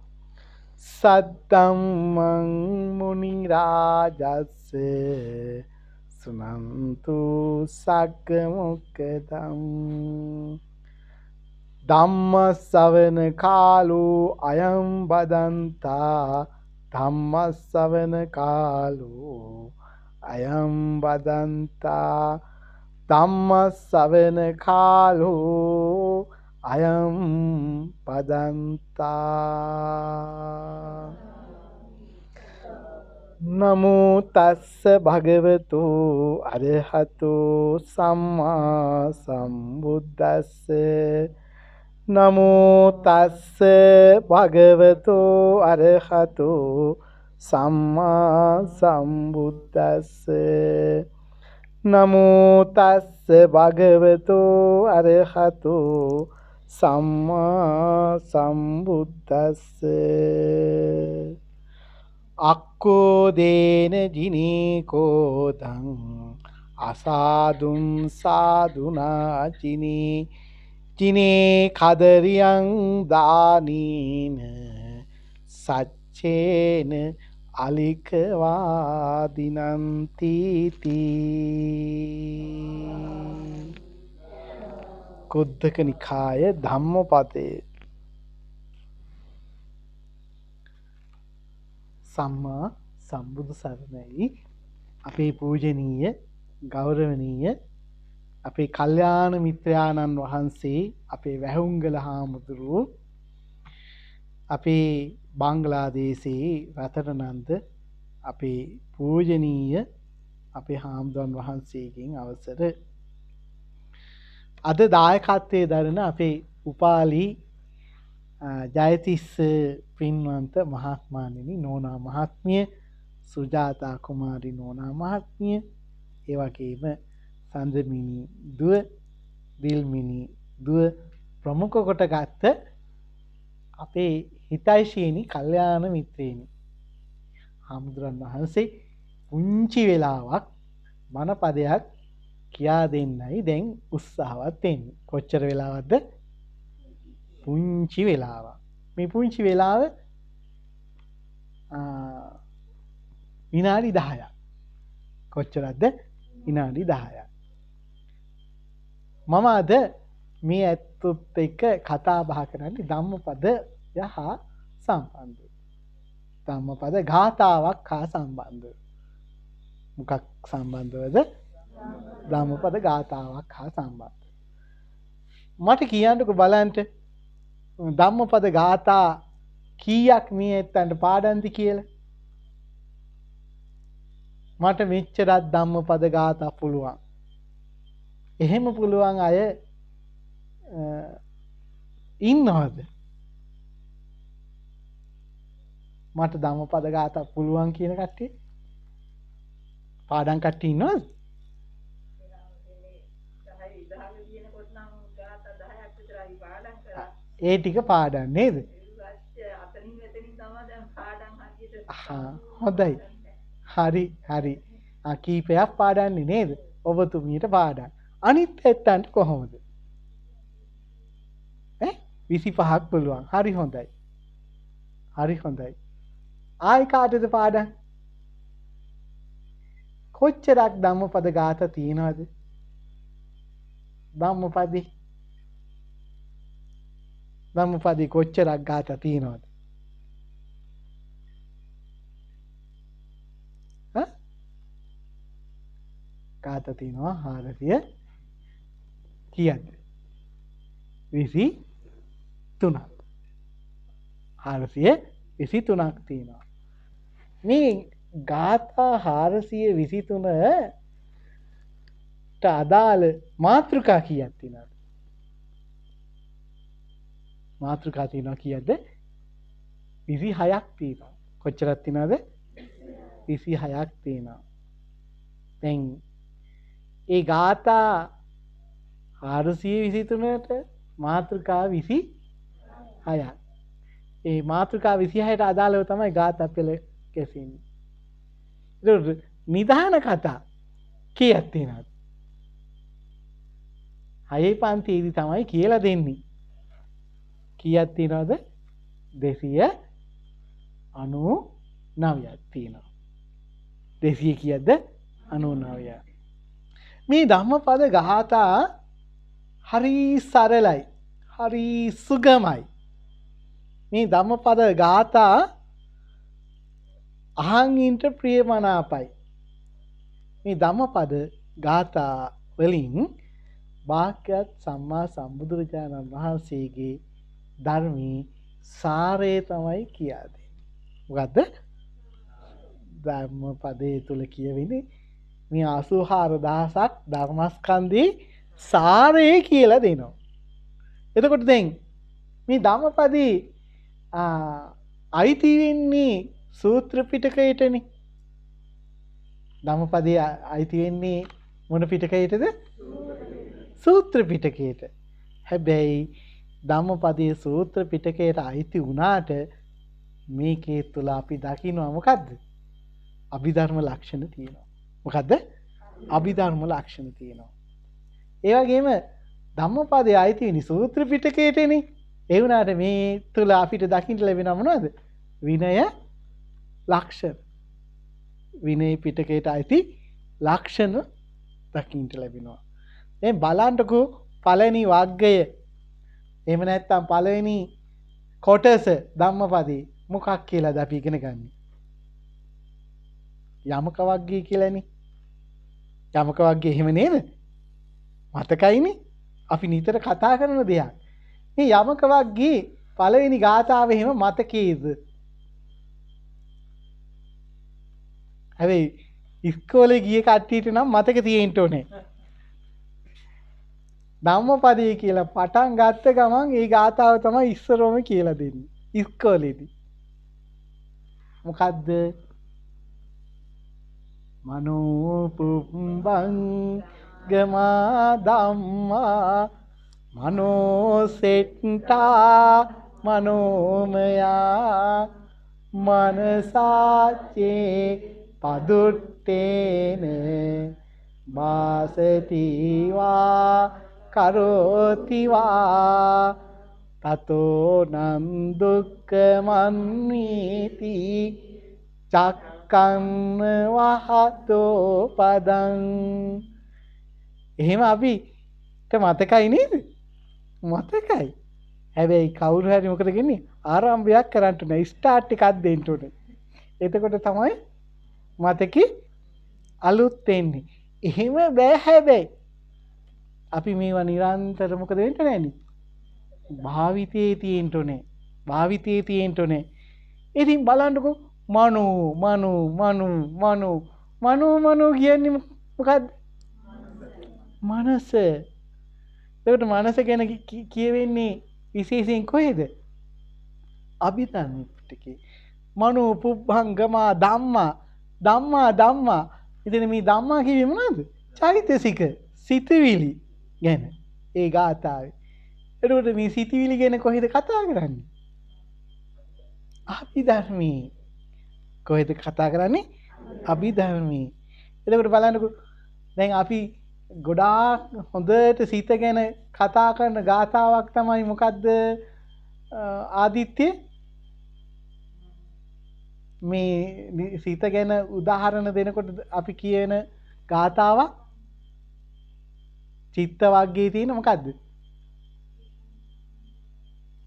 සද්දම්මං මුනි රාජස්ස සුනන්තු සග්ග මොක්ඛදම් ධම්ම ශ්‍රවණ කාලෝ අයං බදන්තා ධම්ම ශ්‍රවණ කාලෝ අයං බදන්තා ධම්ම ශ්‍රවණ කාලෝ අයං බදන්තා නමෝ තස්ස භගවතු අරහතෝ සම්මා සම්බුද්දස්ස නමෝ තස්ස භගවතු අරහතෝ සම්මා සම්බුද්දස්ස නමෝ තස්ස භගවතු අරහතෝ සම්මා සම්බුද්දස්ස අක්කෝ දේන ජිනී කෝතං අසාදුන් සාදුනා චිනී චිනේ කදරියං දානීන සච්චේන අලිකවාදිනන්තිති කුද්දක නිකාය ධම්මපදයේ සම්මා සම්බුදු සරණයි අපේ පූජනීය ගෞරවනීය අපේ කල්යාණ මිත්‍රාණන් වහන්සේ අපේ වැහුම්ගල හාමුදුරුවෝ අපේ බංග්ලාදේශයේ රතනනන්ද අපේ පූජනීය අපේ හාමුදුරන් වහන්සේගෙන් අවසර අද දායකත්වයේ දරන අපේ උපාලි ජයතිස්ස පින්වන්ත මහත්මාණෙනි නෝනා මහත්මිය සුජාතා කුමාරි නෝනා මහත්මිය ඒ වගේම සඳමිනි දුව දිල්මිනි දුව ප්‍රමුඛ කොට ගත්ත අපේ හිතයිශීනි කල්යාණ මිත්‍රේනි හාමුදුරන් වහන්සේ පුංචි වෙලාවක් මනපදයක් කියා දෙන්නයි දැන් උත්සාහවත් වෙන්නේ කොච්චර වෙලාවක්ද පුංචි වෙලාවක් මේ පුංචි වෙලාව විනාඩි 10ක් කොච්චරද විනාඩි 10ක් මම අද මේ ඇත්තොත් එක්ක කතා බහ කරන්නේ ධම්මපදය හා සම්බන්ධව ධම්මපද ගාථාවක් හා සම්බන්ධව මොකක් සම්බන්ධවද ධම්මපද ගාථාවක් හා සම්බන්ධව මට කියන්නකෝ බලන්න ධම්මපද ගාථා කීයක් මේ ඇත්තන්ට පාඩම්දි කියලා? මට මෙච්චරක් ධම්මපද ගාථා පුළුවන්. එහෙම පුළුවන් අය ඉන්නවද? මට ධම්මපද ගාථා පුළුවන් කියන කට්ටිය පාඩම් කට්ටිය ඉන්නවද? ඒ ටික පාඩම් නේද? හොඳයි. හරි හරි. කීපයක් පාඩම්නේ නේද? ඔබතුමියට පාඩම්. අනිත් ඇත්තන්ට කොහොමද? 25ක් පුළුවන්. හරි හොඳයි. හරි හොඳයි. ආයි කාටද පාඩම්? කොච්චරක් ධම්මපද ගාථා තියෙනවද? ධම්මපදේ කොච්චරක් ගාථා තියෙනවද? ගාථා තියෙනවා 400 කීයද? 23ක්. 423ක් තියෙනවා. මේ ගාථා 423ට අදාළ මාතෘකා කීයක් තියෙනවද? මාතෘකා තියෙනවා කීයද? 26ක් තියෙනවා. කොච්චරක් තියෙනවද? 26ක් තියෙනවා. දැන් ඒ ගාථා 423ට මාතෘකා 26ක්. ඒ මාතෘකා 26ට අදාළව තමයි ගාථා පෙළ ගැසෙන්නේ. ඒක නිදාන කතා කීයක් තියෙනවද? 6 පන්තියේදී තමයි කියලා දෙන්නේ. කීයක් තියෙනවද? 299ක් තියෙනවා. 200 කීයක්ද? 99ක්. මේ ධම්මපද ගාථා හරි සරලයි. හරි සුගමයි. මේ ධම්මපද ගාථා අහන් ඉන්න ප්‍රියමනාපයි. මේ ධම්මපද ගාථා වලින් වාක්‍යත් සම්මා සම්බුදුරජාණන් වහන්සේගේ ධර්මී සාරය තමයි කියා දෙන්නේ. මොකද්ද? ධම්මපදයේ තුල කියවෙන්නේ මේ 84000ක් ධර්මස්කන්ධේ සාරය කියලා දෙනවා. එතකොට දැන් මේ ධම්මපදේ අයිති වෙන්නේ සූත්‍ර පිටකයටනේ. ධම්මපදේ අයිති වෙන්නේ මොන පිටකයටද? සූත්‍ර පිටකයට. හැබැයි ධම්මපදයේ සූත්‍ර පිටකයට අයිති වුණාට මේකේ තුල අපි දකිනවා මොකද්ද? අභිධර්ම ලක්ෂණ තියෙනවා. මොකද්ද? අභිධර්ම ලක්ෂණ තියෙනවා. ඒ වගේම ධම්මපදයේ අයිති වෙන්නේ සූත්‍ර පිටකයටනේ. ඒ වුණාට මේ තුල අපිට දකින්න ලැබෙන මොනවද? විනය ලක්ෂණ. විනය පිටකයට අයිති ලක්ෂණ දකින්න ලැබෙනවා. දැන් බලන්නකෝ පළවෙනි වග්ගය. එහෙම නැත්නම් පළවෙනි කොටස ධම්මපදේ මොකක් කියලාද අපි ඉගෙන ගන්නේ? යමක වග්ගය කියලානේ. යමක වග්ගය එහෙම නේද? මතකයිනේ? අපි නිතර කතා කරන දෙයක්. මේ යමක වග්ගයේ පළවෙනි ගාථාව එහෙම මතකයේද? හැබැයි ඉස්කෝලේ ගිය කට්ටියට නම් මතක තියෙන්න ඕනේ. ධම්මපදයේ කියලා පටන් ගත්ත ගමන් ඒ ගාථාව තමයි ඉස්සරෝම කියලා දෙන්නේ ඉස්කෝලේදී. මොකද්ද? මනෝ පුම්බං ගමා ධම්මා මනෝ සෙට්ටා මනෝමයා මනසාචේ පදුට්ටේන වාසතිවා කරෝතිවා තතෝ නම් දුක්ඛමන්විති චක්කන්න වහතෝ පදං. එහෙම අපිට මතකයි නේද? මතකයි. හැබැයි කවුරු හරි මොකද කියන්නේ? ආරම්භයක් කරන්න ඕනේ. ස්ටාර්ට් එකක් දෙන්න ඕනේ. එතකොට තමයි මතකේ අලුත් වෙන්නේ. එහෙම බෑ හැබැයි. අපි මේවා නිරන්තර මොකද වෙන්න නැන්නේ? භාවිතයේ තියෙන්ටුනේ. භාවිතයේ තියෙන්ටුනේ. ඉතින් බලන්නකෝ මනෝ කියන්නේ මොකද්ද? මනස. ඒකට මනස ගැන කියවෙන්නේ විශේෂයෙන් කොහෙද? අභිධර්ම පිටකේ. මනෝ පුබ්බංගමා ධම්මා. ඉතින් මේ ධම්මා කිව්වේ මොනවද? චෛතසික, සිතවිලි ගැන. ඒ ගාථාවේ. එතකොට මේ සිතවිලි ගැන කොහෙද කතා කරන්නේ? අභිධර්මයේ. කොහෙද කතා කරන්නේ? අභිධර්මයේ. එතකොට බලන්නකෝ දැන් අපි ගොඩාක් හොඳට සිත ගැන කතා කරන ගාථාවක් තමයි මොකද්ද? ආදිත්‍ය මේ සිත ගැන උදාහරණ දෙනකොට අපි කියන ගාථාවක් චිත්ත වර්ගයේ තියෙන මොකද්ද?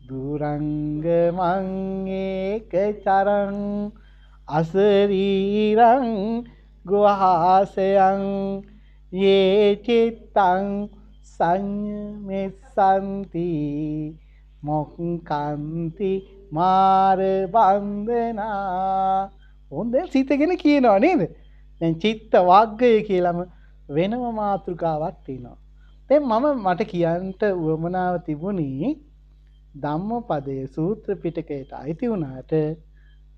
දුරංගමං ඒකචරං අසරීරං ගුහාසයං යේ චිත්තං සංයමෙස්සන්ති මොක්ඛන්ති මාර බන්ධනා. ඕන් දැන් සිත ගැන කියනවා නේද? දැන් චිත්ත වර්ගය කියලාම වෙනම මාතෘකාවක් තියෙනවා. දැන් මට කියන්නට උවමනාව තිබුණේ ධම්මපදයේ සූත්‍ර පිටකයට අයිති වුණාට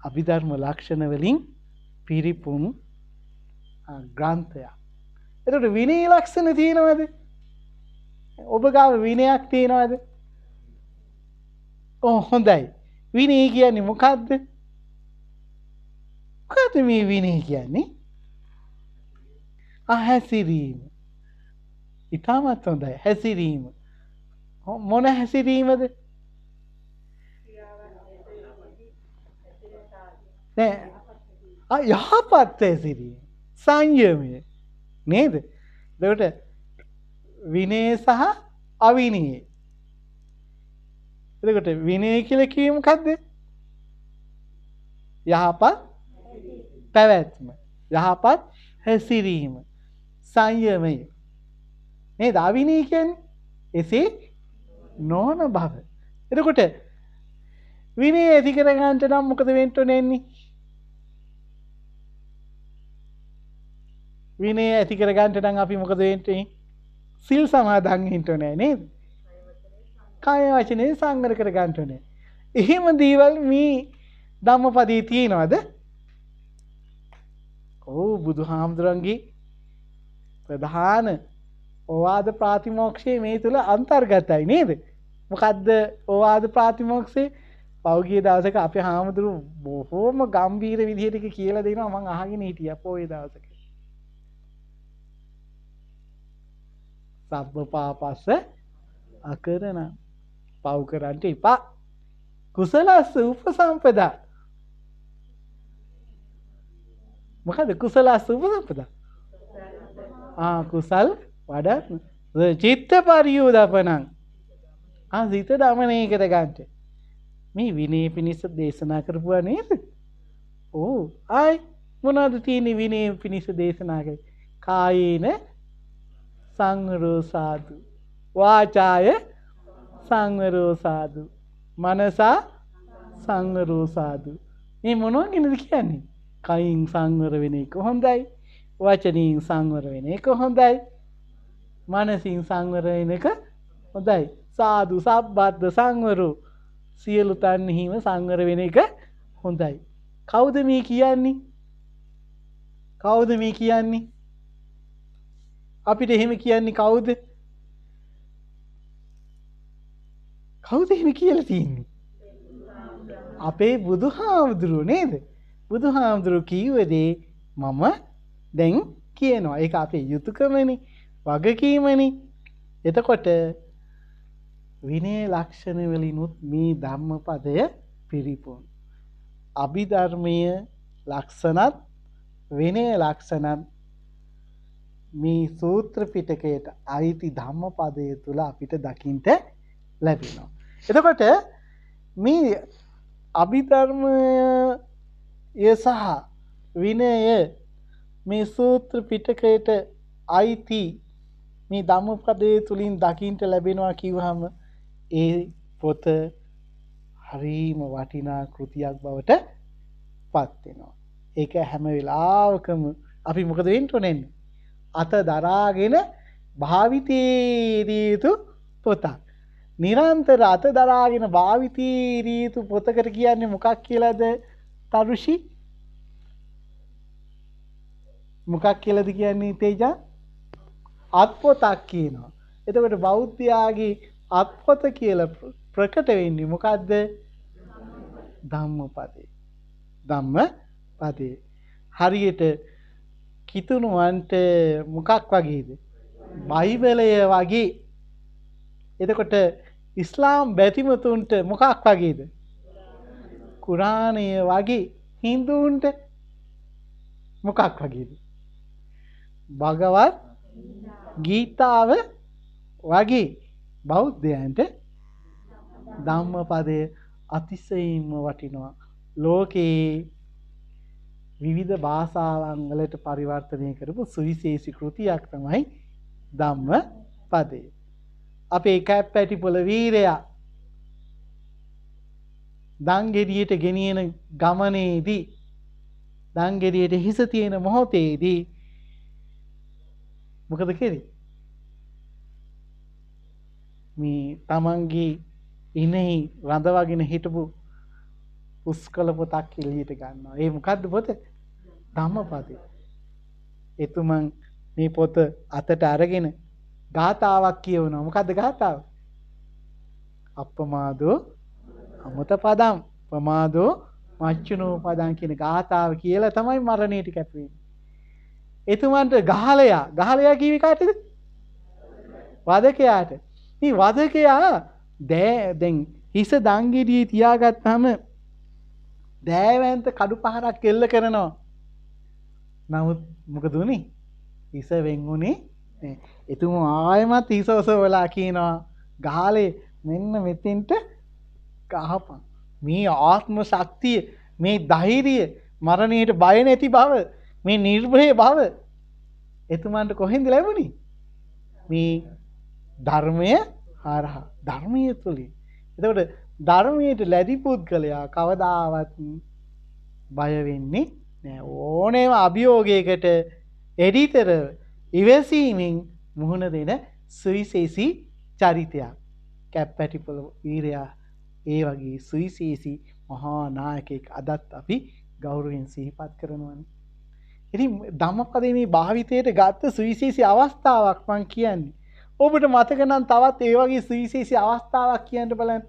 අභිධර්ම ලක්ෂණ වලින් පිරිපුන් ග්‍රන්ථයක්. එතකොට විනය ලක්ෂණ තියෙනවද? ඔබ ගාව විනයක් තියෙනවද? හොඳයි. විනය කියන්නේ මොකද්ද? මොකද්ද මේ විනය කියන්නේ? හැසිරීම. ඊටමත් හොඳයි. හැසිරීම. මොන හැසිරීමද? යහපත් හැසිරීම. සංයමය. නේද? එතකොට විනය සහ අවිනය. එතකොට විනය කියලා කිව්වේ මොකද්ද? යහපත් පැවැත්ම, යහපත් හැසිරීම, සංයමය. නේද? අවිනය කියන්නේ එසේ නොවන බව. එතකොට විනය ඇති කර ගන්නට නම් මොකද වෙන්න ඕනේ? විනය ඇති කර ගන්නට නම් අපි මොකද වෙන්නේ? සිල් සමාදන් වෙන්න ඕනේ නේද? කාය වචනේ සංවර කර ගන්න ඕනේ. එහෙම දේවල් මේ ධම්මපදයේ තියෙනවද? බුදුහාමුදුරන්ගේ ප්‍රධාන ඕවාද ප්‍රාතිමෝක්ෂයේ මේ තුල අන්තර්ගතයි නේද? මොකද්ද ඕවාද ප්‍රාතිමෝක්ෂේ? පෞගිය දවසක අපේ හාමුදුරු බොහෝම ගම්බීර විදිහට කියලා දෙනවා. මම අහගෙන හිටියා පොයේ දවසක. සබ්බ පාපස්ස අකරණ. පව් කරන්න එපා. කුසලස්ස උපසම්පදා. මොකද කුසලස්ස උපසම්පදා? කුසල් වඩන්න. චිත්ත පරියෝදපණං. සිත දමනය කර ගන්නට. මේ විනය පිණිස දේශනා කරපුවා නේද? ආයි මොනවද තියෙන්නේ විනය පිණිස දේශනා කරේ? කායේන සංවරෝ සාදු, වාචාය සංවරෝ සාදු, මනසා සංවරෝ සාදු. මේ මොනවා ගැනද කියන්නේ? කයින් සංවර වෙන එක හොඳයි, වචනින් සංවර වෙන එක හොඳයි, මනසින් සංවර වෙන එක හොඳයි. සාදු සබ්බද්ද සංවරෝ, සියලු තන්හිම සංවර වෙන එක හොඳයි. කවුද මේ කියන්නේ? කවුද මේ කියන්නේ? අපිට එහෙම කියන්නේ කවුද? කවුද එහෙම කියලා තියෙන්නේ? අපේ බුදුහාමුදුරුවෝ නේද? බුදුහාමුදුරුවෝ කීවදේ මම දැන් කියනවා. ඒක අපේ යුතුයකමනේ, වගකීමනේ. එතකොට විනය ලක්ෂණ වලිනුත් මේ ධම්මපදය පිරිපුන්. අභිධර්මීය ලක්ෂණත් විනය ලක්ෂණත් මේ සූත්‍ර පිටකයට අයිති ධම්මපදයේ තුල අපිට දකින්න ලැබෙනවා. එතකොට මේ අභිධර්මය සහ විනය මේ සූත්‍ර පිටකයට අයිති මේ ධම්මපදයේ තුලින් දකින්න ලැබෙනවා කිව්වහම ඒ පොත හරිම වටිනා කෘතියක් බවට පත් වෙනවා. ඒක හැම වෙලාවකම අපි මොකද වෙන්න ඕනේ? අත දරාගෙන භාවිතයේ යුතු පොතක්. නිරන්තර අත දරාගෙන භාවිතයේ යුතු පොතකට කියන්නේ මොකක් කියලාද? තරුෂි මොකක් කියලාද කියන්නේ තේජා? අත්පොතක් කියනවා. එතකොට බෞද්ධයාගේ අත්පොත කියලා ප්‍රකට වෙන්නේ මොකද්ද? ධම්මපදේ. ධම්මපදේ. හරියට කිතුණුවන්ට මොකක් වගේද? බයිබලය වගේ. එතකොට ඉස්ලාම් බැතිමතුන්ට මොකක් වගේද? කුරානය වගේ. හින්දුන්ට මොකක් වගේද? භගවත් ගීතාව වගේ. බෞද්ධයන්ට ධම්මපදය අතිශයින්ම වටිනවා. ලෝකේ විවිධ භාෂාවන් වලට පරිවර්තනය කරපු සුවිශේෂී කෘතියක් තමයි ධම්මපදය. අපේ කැප්පැටිපොළ වීරයා දංගෙඩියට ගෙනියන ගමනේදී දංගෙඩියට හිස තියෙන මොහොතේදී මොකද කෙරේ? මේ තමන්ගේ ඉනෙහි රඳවගෙන හිටපු පුස්කොළ පොතක් එළියට ගන්නවා. ඒ මොකද්ද පොත? ධම්මපදය. එතුමන් මේ පොත අතට අරගෙන ගාථාවක් කියවනවා. මොකද්ද ගාථාව? අප්පමාදෝ අමත පදම් පමාදෝ මච්චුනෝ පදම් කියන ගාථාව කියලා තමයි මරණයට කැප වෙන්නේ. එතුමන්ට ගහලයා කිව්වේ කාටද? වදකයාට. මේ වදකයා දැන් හිස දංගෙඩියේ තියාගත්තාම දෑවැන්ත කඩු පහරක් එල්ල කරනවා. නමුත් මොකද උනේ? හිස වෙන්ුනේ නෑ. එතුමෝ ආයෙමත් හිස ඔසවලා කියනවා ගහලේ මෙන්න මෙතෙන්ට ගහපන්. මේ ආත්ම ශක්තිය, මේ ධෛර්යය, මරණයට බය නැති බව, මේ නිර්භය බව එතුමන්ට කොහෙන්ද ලැබුණේ? මේ ධර්මය හරහා, ධර්මයේ තුලින්. එතකොට ධර්මයට ලැබි පුද්ගලයා කවදාවත් බය වෙන්නේ නෑ. ඕනෑම අභියෝගයකට එඩිතර ඉවසීමෙන් මුහුණ දෙන සුවිශේෂී චරිතයක් කැප්පැටිපොළ වීරයා. ඒ වගේ සුවිශේෂී මහා නායකයෙක් අදත් අපි ගෞරවයෙන් සිහිපත් කරනවානේ. ඉතින් ධම්මපදයේ මේ භාවිතයට ගත්ත සුවිශේෂී අවස්ථාවක් මම කියන්නේ. ඔබට මතක නම් තවත් ඒ වගේ සුවිශේෂී අවස්ථාවක් කියන්න බලන්න.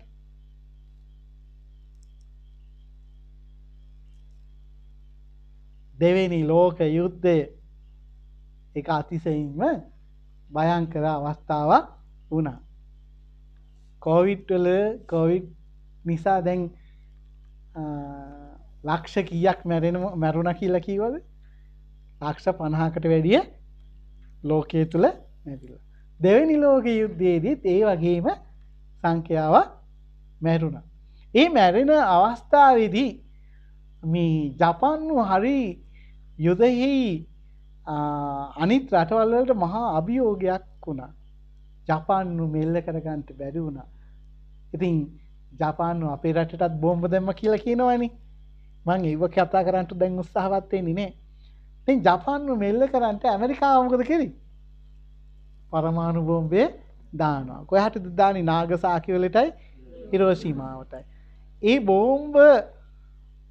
දෙවෙනි ලෝක යුද්ධය ඒක අතිශයින්ම භයංකර අවස්ථාවක් වුණා. කොවිඩ් නිසා දැන් ලක්ෂ කීයක් මැරුණා කියලා කිව්වද? ලක්ෂ 50කට වැඩිය ලෝකයේ තුල මැරිලා. දෙවෙනි ලෝක යුද්ධයේදීත් ඒ වගේම සංඛ්‍යාවක් මැරුණා. ඒ මැරෙන අවස්ථාවේදී මේ ජපාන්ව හරි යුදෙහි අනිත් රටවල් වලට මහා අභියෝගයක් වුණා. ජපාන්ව මෙල්ල කරගන්න බැරි වුණා. ඉතින් ජපාන්ව අපේ රටටත් බෝම්බ දැම්ම කියලා කියනවනේ. මම ඒව කතා කරන්න දැන් උත්සාහවත් වෙන්නේ නෑ. ඉතින් ජපාන්ව මෙල්ල කරන්න ඇමරිකාව මොකද කරේ? පරමාණු බෝම්බේ දානවා. කොහාටද දාන්නේ? නාගසාකි වලටයි හිරෝෂිමාවටයි. ඒ බෝම්බ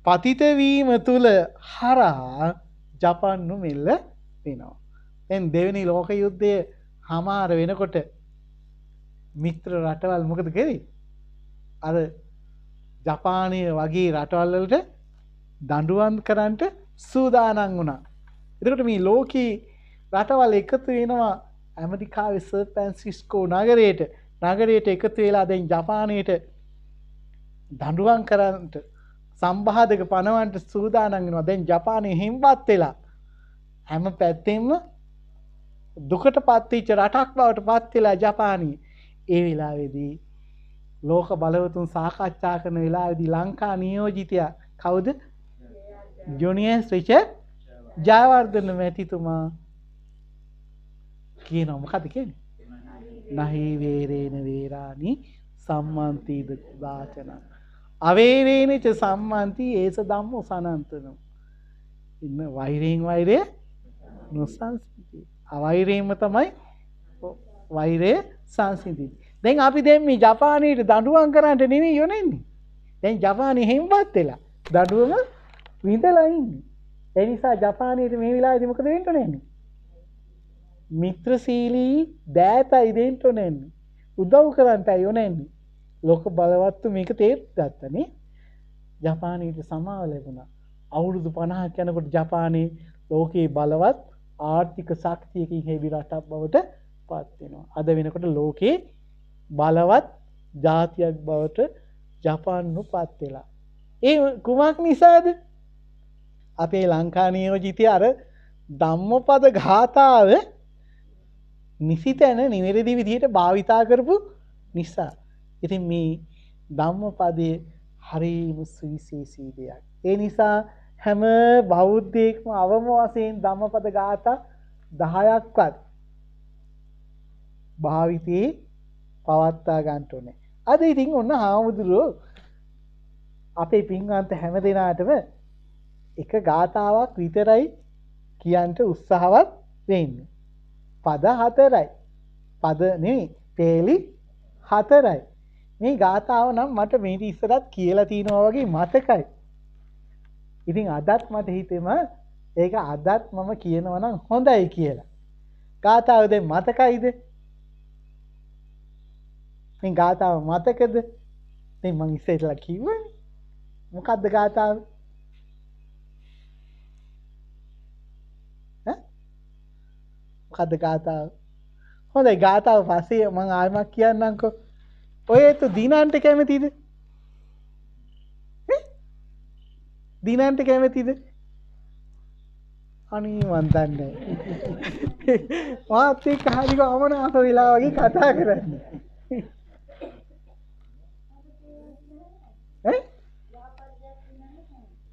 පතිත වීම තුල හරහා ජපාන්ව මෙල්ල වෙනවා. දැන් දෙවෙනි ලෝක යුද්ධය හමාර වෙනකොට මිත්‍ර රටවල් මොකද කරේ? අර ජපානය වගේ රටවල් වලට දඬුවම් කරන්නට සූදානම් වුණා. එතකොට මේ ලෝකේ රටවල් එකතු වෙනවා ඇමරිකාවේ සර් ෆ්‍රැන්සිස්කෝ නගරයට එකතු වෙලා දැන් ජපානයට දඬුවම් කරන්නට සම්බාධක පනවන්නට සූදානම් වෙනවා. දැන් ජපානය හිම්පත් වෙලා හැම පැත්තෙම දුකටපත් වෙච්ච රටක් බවට පත් වෙලා ජපානය. ඒ වෙලාවේදී ලෝක බලවතුන් සාකච්ඡා කරන වෙලාවේදී ලංකා නියෝජිතයා කවුද? ජුනියස් රිචඩ් ජයවර්ධන මැතිතුමා කියනවා මොකද කියන්නේ? නහි වේරේන වේරානි සම්මන්තිද වාචන අවේරේන ච සම්මන්ති ඒස ධම්මෝ සනන්තනෝ ඉන්න වෛරයෙන් වෛරය නොසන්සිතී අවෛරයෙන්ම තමයි වෛරය සංසිඳී දැන් අපි දැන් මේ ජපානයේ දඬුවම් කරන්නට නෙමෙයි යොනෙන්නේ දැන් ජපානයේ හැම්පත් වෙලා දඬුවම විඳලා ඉන්නේ ඒ නිසා ජපානයේ මේ වෙලාවේදී මොකද වෙන්න ඕනේ මිත්‍රශීලී දෑතයි දෙන්න ඕනේ උදව් කරන්නයි ඕනේ ලෝක බලවත්තු මේක තේරුම් ගත්තනේ ජපානයේ සමාව ලැබුණා අවුරුදු 50ක් යනකොට ජපානයේ ලෝකේ බලවත් ආර්ථික ශක්තියකින් හෙබි රටක් බවට පත් වෙනවා. අද වෙනකොට ලෝකේ බලවත් ජාතියක් බවට ජපාන්ව පත් වෙලා. ඒ කුමක් නිසාද? අපේ ලංකා නියෝජිතය අර ධම්මපද ගාථාව නිසිතන නිවැරදි විදිහට භාවිතා කරපු නිසා. ඉතින් මේ ධම්මපදයේ හරිම සුවිශේෂී දෙයක්. ඒ නිසා හැම බෞද්ධයෙක්ම අවම වශයෙන් ධම්මපද ගාථා 10ක්වත් භාවිතේ පවත්වා ගන්න ඕනේ. අද ඉතින් ඔන්න හාමුදුරුවෝ අපේ පින්වන්ත හැම දිනාටම එක ගාථාවක් විතරයි කියන්න උත්සාහවත් වෙන්නේ. පද 4යි. පද නෙවෙයි පේලි 4යි. මේ ගාථාව නම් මට මේ ඉස්සරත් කියලා තිනවා වගේ මතකයි. ඉතින් අදත් මට හිතෙම ඒක අදත් මම කියනවා නම් හොඳයි කියලා. ගාථාව දැන් මතකයිද? මේ ගාථාව මතකද? දැන් මම ඉස්සෙල්ලා කිව්වනේ. මොකද්ද ගාථාව? මොකද්ද ගාථාව? හොඳයි ගාථාව පස්සේ මම ආයෙමත් කියන්නම්කෝ. ඔයත් දිනන්ට කැමතිද? දිනන්ට කැමතිද? අනේ මන් දන්නේ. මාත් එක්ක හරියට අමනාප වෙලා වගේ කතා කරන්නේ.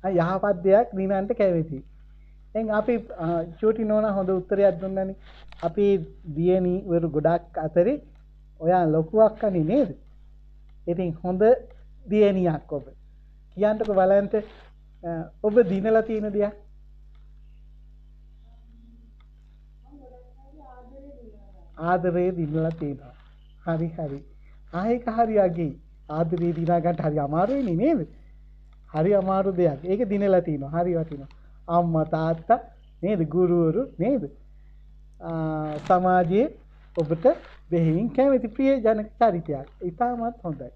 යහපත් දෙයක් දිනන්ට කැමති. දැන් අපි චූටි නෝනා හොඳ උත්තරයක් දුන්නානේ. අපි දියණි වරු ගොඩක් අතරේ ඔයා ලොකුවක් අනේ නේද? ඉතින් හොඳ දියණියක් ඔබ. කියන්නකෝ බලන්න ඔබ දිනලා තියෙන දෙයක්. ආදරේ දිනලා තියෙනවා. හරි හරි. ආයෙක හරි අගේ ආදරේ දිනා ගන්න හරි අමාරුයිනේ නේද? හරි අමාරු දෙයක්. ඒක දිනලා තියෙනවා. හරි වටිනවා. අම්මා තාත්තා නේද? ගුරුවරු නේද? සමාජයේ ඔබට දෙහිමින් කැමති ප්‍රිය ජනක චරිතයක්. ඉතාමත් හොඳයි.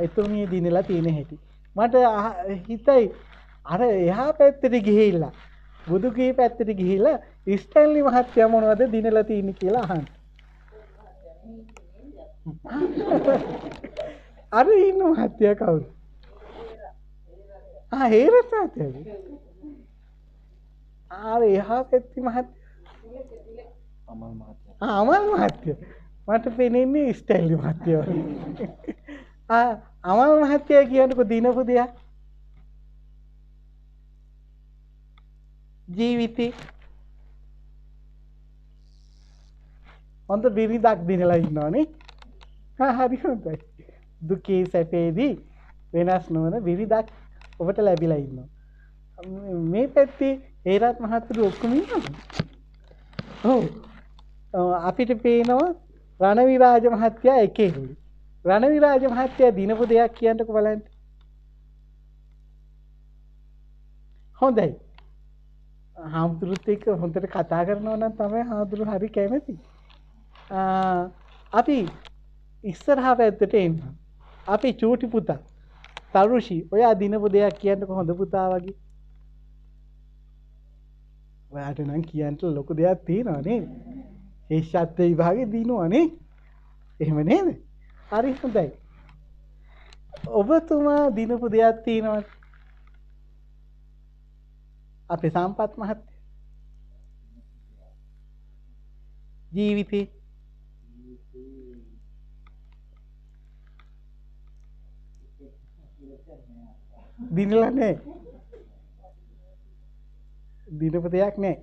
එතුමිය දිනලා තියෙන හැටි. මට හිතයි අර එහා පැත්තට ගිහිල්ලා බුදුගේ පැත්තට ගිහිල්ලා ස්ටැන්ලි මහත්තයා මොනවද දිනලා තියෙන්නේ කියලා අහන්න. අර ඉන්න මහත්තයා කවුද? හේරත් මහත්තයාද? අර එහා පැත්තේ මහත්තයා අමල් මහත්තයා. අමල් මහත්තයා. මට පෙනෙන්නේ ස්ටැන්ලි මහත්තයා වගේ. අමල් මහත්තයා කියනකො දිනපු දෙයක් ජීවිතේ හොඳ බිරිඳක් දිනලා ඉන්නවනේ. හරි හොඳයි. දුකේ සැපේදී වෙනස් නොවන බිරිඳක් ඔබට ලැබිලා ඉන්නවා. මේ පැත්තේ හේරත් මහත්තයා ඔක්කොම ඉන්නවා. ඔව්. අපිට පේනවා රණවිරාජ මහත්තයා එකේ. රණවිරාජ මහත්තයා දිනපු දෙයක් කියන්නකෝ බලන්න. හොඳයි. හාමුදුරුවොත් එක්ක හොඳට කතා කරනවා නම් තමයි හාමුදුරුවෝ හරි කැමති. අපි ඉස්සරහා පැත්තට එන්න. අපි චූටි පුතා තරුෂි ඔයා දිනපු දෙයක් කියන්නකෝ හොඳ පුතා වගේ. ඔයාට නම් කියන්න ලොකු දෙයක් තියෙනවා නේද? ඒ ශාස්ත්‍ර විභාගේ දිනුවා නේ? එහෙම නේද? හරි හොඳයි. ඔබතුමා දිනපු දෙයක් තියෙනවා. අපේ සම්පත් මහත්තයා ජීවිතේ දිනලා නැහැ. දිනපු දෙයක් නැහැ.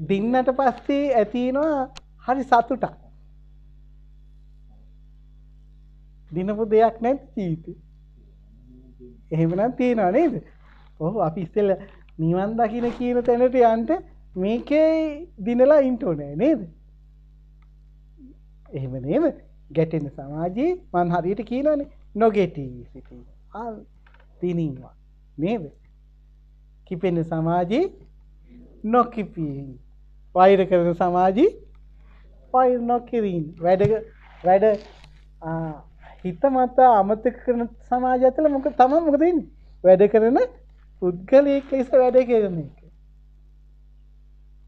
දින්නට පස්සේ ඇතිනවා හරි සතුටක්. දිනපු දෙයක් නැති ජීවිතේ. එහෙමනම් තියනවා නේද? ඔව් අපි ඉස්සෙල්ලා නිවන් දකින්න කියන තැනට යන්න මේකේ දිනලා ඉන්න ඕනේ නේද? එහෙම නේද? ගැටෙන සමාජයේ මම හරියට කියලානේ නොගැටී සිටීම. තිනිනවා නේද? කිපෙන සමාජයේ නොකිපී. වෛර කරන සමාජයේ වෛර නොකිරීම. වැඩ හිත මත අමතක කරන සමාජය ඇතුළ මොකද වෙන්නේ? වැඩ කරන පුද්ගලයෙක් ලෙස වැඩ කරන එක.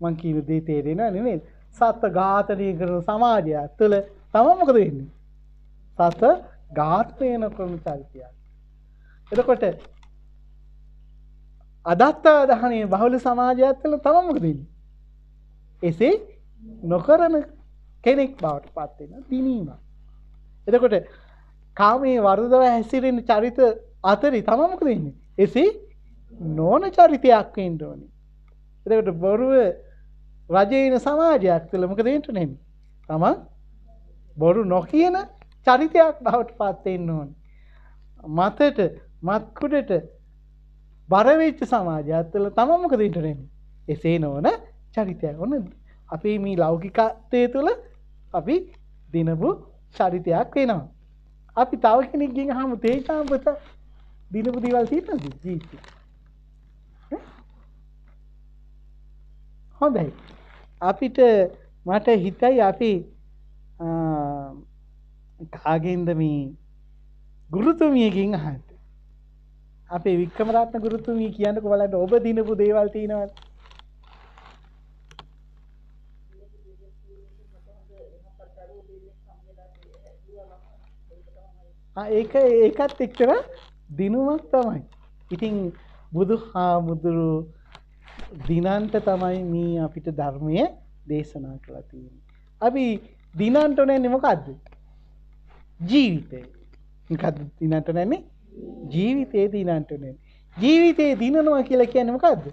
මං කියන දේ තේරෙනවද නේද? සත ඝාතනය කරන සමාජය තුළ තමයි මොකද වෙන්නේ? සත ඝාතනය කරන චරිතයක්. එතකොට අදත්ත දහනේ බහුල සමාජයක් තුළ තමයි මොකද වෙන්නේ? එසේ නොකරන කෙනෙක් බවට පත් වෙන දිනීම. එතකොට කාමයේ වර්ධව හැසිරෙන චරිත අතරේ තමයි මොකද වෙන්නේ? එසේ නොවන චරිතයක් වෙන්න ඕනේ. එතකොට බොරුව රජේන සමාජයක් තුළ මොකද වෙන්නේ? තමන් බොරු නොකියන චරිතයක් බවට පත් වෙන්න ඕනේ. මතට මත්කුඩට බර වෙච්ච සමාජයක් තුළ තමයි මොකද වෙන්නේ? එසේ නොවන චරිතයක්. ඔන්න අපේ මේ ලෞකිකත්වයේ තුළ අපි දිනපු චරිතයක් වෙනවා. අපි තව කෙනෙක්ගෙන් අහමු තේජාම්පත දිනපු දේවල් තියෙනවද ජීවිතේ? හොඳයි. අපිට මට හිතයි අපි කාගෙන්ද මේ ගුරුතුමියකින් අහන්න. අපේ වික්‍රමරත්න ගුරුතුමිය කියන්නකෝ බලන්න ඔබ දිනපු දේවල් තියෙනවද? ඒකත් එක්තර දිනුමක් තමයි. ඉතින් බුදුහාමුදුරු දිනන්ට තමයි මේ අපිට ධර්මය දේශනා කරලා තියෙන්නේ. අපි දිනන්ට නැන්නේ මොකද්ද? ජීවිතේ. මොකද්ද දිනන්ට නැන්නේ? ජීවිතේ දිනන්ට නැන්නේ. ජීවිතේ දිනනවා කියලා කියන්නේ මොකද්ද?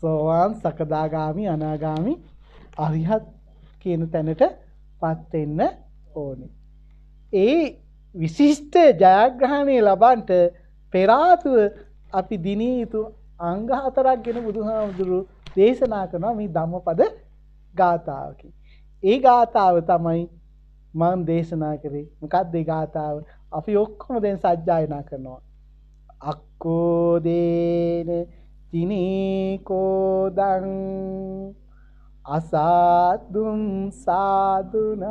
සෝවාන් සකදාගාමි අනාගාමි අරිහත් කියන තැනට පත් වෙන්න ඕනේ. ඒ විශිෂ්ට ජයග්‍රහණය ලබන්නට පෙර ආතුව අපි දිනිය යුතු අංග 4ක් ගැන බුදුහාමුදුරු දේශනා කරනවා මේ ධම්මපද ගාථාවකින්. ඒ ගාථාව තමයි මම දේශනා කරේ. මොකක්ද ඒ ගාථාව? අපි ඔක්කොම දැන් සජ්ජායනා කරනවා. අක්කෝ දේන තිනී කෝදං අසාදුම් සාදුනාජිනී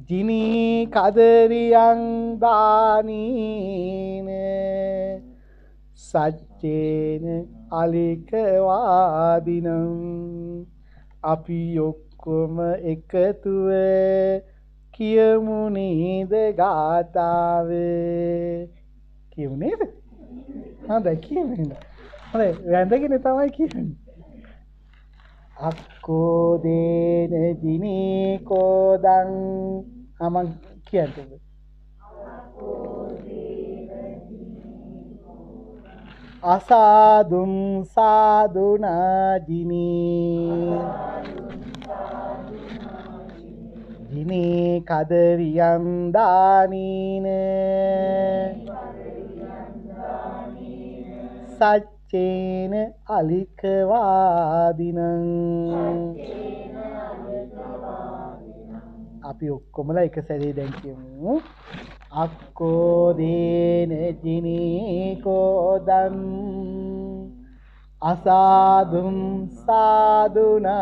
ජිනී කදරියං දානීන සච්චේන අලිකවාදිනම්. අපි ඔක්කොම එකතුව කියමු නේද ගාථාව? කියමු නේද? හොඳයි කියමු. හොඳයි වැඳගෙන තමයි කියන්නේ. අක්කෝ දේන ජිනී කෝදං මම කියන්නේ. අසාදුම් සාදුනාජිනී ජිනී කදරියං දානීන සච්චේන අලිකවාදිනං. අපි ඔක්කොමලා එක සැරේ දැන් කියමු. අක්කෝ දේන ජිනී කෝදං අසාදුම් සාදුනාජිනී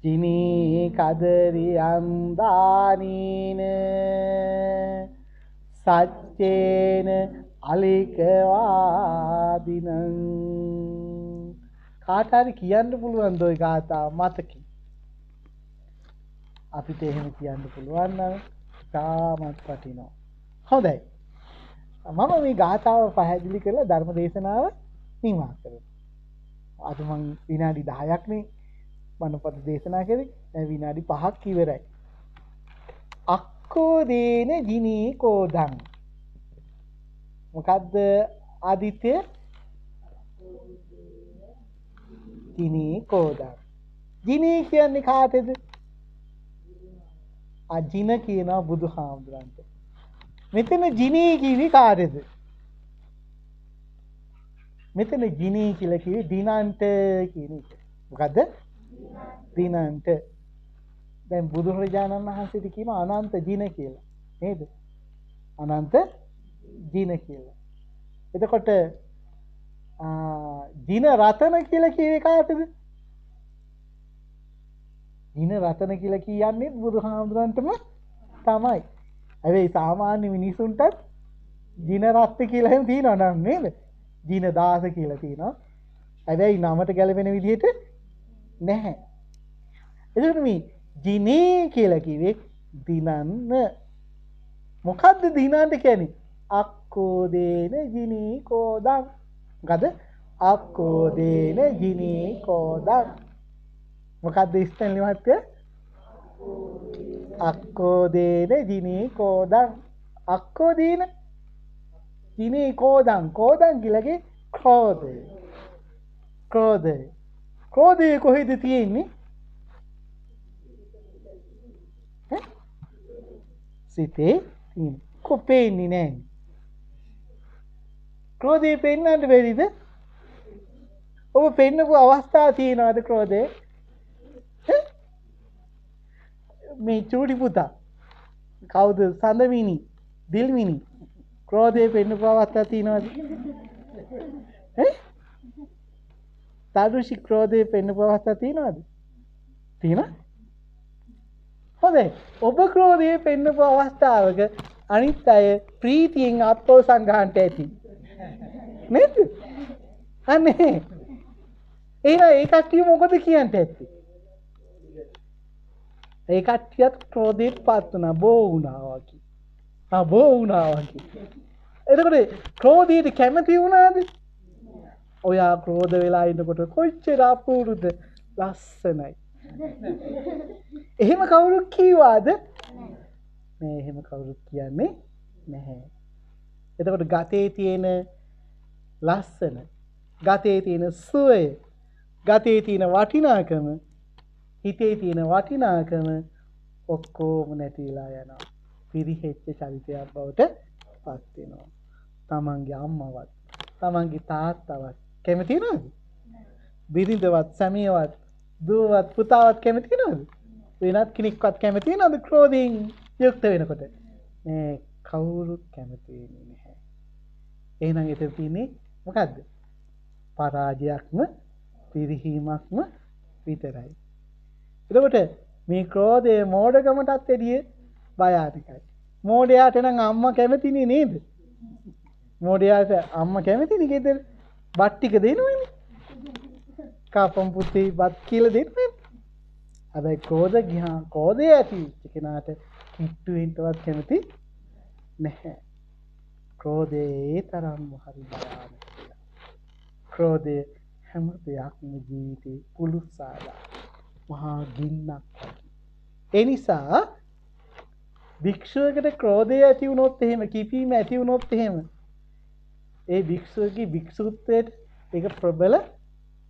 ජිනී කදරියං දානීන සච්චේන අලිකවාදිනං. කාට හරි කියන්න පුළුවන් දොයි ගාථාව මතකයි. අපිට එහෙම කියන්න පුළුවන් නම් තාමත් වටිනවා. හොඳයි. මම මේ ගාථාව පැහැදිලි කරලා ධර්ම දේශනාව නිමා කරනවා. අද මම විනාඩි 10ක් නේ බණපද දේශනා කරේ. දැන් විනාඩි 5ක් ඉවරයි. අක්කෝ දේන ජිනී කෝදං මොකද්ද ආදිත්‍ය? ජිනී කෝදං. ජිනී කියන්නේ කාටද? අජින කියනවා බුදුහාමුදුරන්ට. මෙතන ජිනී කිවි කාටද? මෙතන ජිනී කියලා කිවි දිනන්ට කියන එක. මොකද්ද? දිනන්ට. දැන් බුදුරජාණන් වහන්සේට කියනවා අනන්ත ජින කියලා. නේද? අනන්ත ජින කියලා. එතකොට ජින රතන කියලා කිව්වේ කාටද? ජින රතන කියලා කියන්නේ බුදුහාමුදුරන්ටම තමයි. හැබැයි සාමාන්‍ය මිනිසුන්ටත් ජින රත්න කියලා එහෙම තියෙනවා නම් නේද? ජින දාස කියලා තියෙනවා. හැබැයි නමට ගැලපෙන විදිහට නැහැ. එතකොට මේ ජිනේ කියලා කිව්වේ දිනන්න. මොකද්ද දිනන්න කියන්නේ? අක්කෝ දේන ජිනී කෝදං. මොකද්ද? අක්කෝ දේන ජිනී කෝදං. මොකද්ද ඉස්තන්ලි මහත්තයා? අක්කෝ දේන ජිනී කෝදං. අක්කෝ දේන ජිනී කෝදං. කෝදං කියලාගේ ක්‍රෝධය. ක්‍රෝධය. ක්‍රෝධය කොහෙද තියෙන්නේ? සිතේ තියෙන. කොපේන්නේ නැහැ. ක්‍රෝධය පෙන්වන්න බැරිද? ඔබ පෙන්නපු අවස්ථා තියෙනවද ක්‍රෝධය? මේ චූටි පුතා කවුද? සඳමිනි, දිල්මිනි ක්‍රෝධය පෙන්නපු අවස්ථා තියෙනවද? තාදුෂි ක්‍රෝධය පෙන්නපු අවස්ථා තියෙනවද? තියෙනවද? හොඳයි. ඔබ ක්‍රෝධය පෙන්නපු අවස්ථාවක අනිත් අය ප්‍රීතියෙන් අත්පොල් සංගහන්ට ඇති. නේද? අනේ. එහෙනම් ඒ කට්ටිය මොකද කියන්ට ඇත්තේ? ඒ කට්ටියත් ක්‍රෝධයට පත් වුණා, බෝ වුණා වගේ. බෝ වුණා වගේ. එතකොට ක්‍රෝධයට කැමති වුණාද? ඔයා ක්‍රෝධ වෙලා ඉන්නකොට කොච්චර අපූර්වද? ලස්සනයි. එහෙම කවුරුත් කීවාද? නෑ, එහෙම කවුරුත් කියන්නේ නැහැ. එතකොට ගතේ තියෙන ලස්සන, ගතේ තියෙන සුවය, ගතේ තියෙන වටිනාකම, හිතේ තියෙන වටිනාකම ඔක්කොම නැතිලා යනවා. පිරිහෙච්ච චරිතයක් බවට පත් වෙනවා. තමන්ගේ අම්මවත්, තමන්ගේ තාත්තවත් කැමති නේද? බිරිඳවත්, සැමියවත්, දුවවත්, පුතාවත් කැමති නේද? වෙනත් කෙනෙක්වත් කැමති නේද ක්‍රෝධයෙන් යුක්ත වෙනකොට? මේ කවුරුත් කැමති වෙන්නේ නැහැ. එහෙනම් එතන තියෙන්නේ මොකද්ද? පරාජයක්ම පිරිහීමක්ම විතරයි. එතකොට මේ ක්‍රෝධය මෝඩකමටත් වැඩිය භයානකයි. මෝඩයාට නම් අම්මා කැමතිනේ නේද? මෝඩයාට අම්මා කැමතිනේ ගෙදර බත් ටික දෙනවනේ. කාපම් පුතේ බත් කියලා දෙන්නේ. හැබැයි ක්‍රෝධය ඇති කෙනාට කිට්ටු වෙන්නවත් කැමති නැහැ. ක්‍රෝධය ඒ තරම්ම හරි භයානකයි. ක්‍රෝධය හැම දෙයක්ම ජීවිතේ පුලුස්සාලා මහා ගින්නක්. ඒ නිසා භික්ෂුවකට ක්‍රෝධය ඇති වුණොත් එහෙම, කිපීම ඇති වුණොත් එහෙම, ඒ භික්ෂුවගේ භික්ෂුත්වයට ඒක ප්‍රබල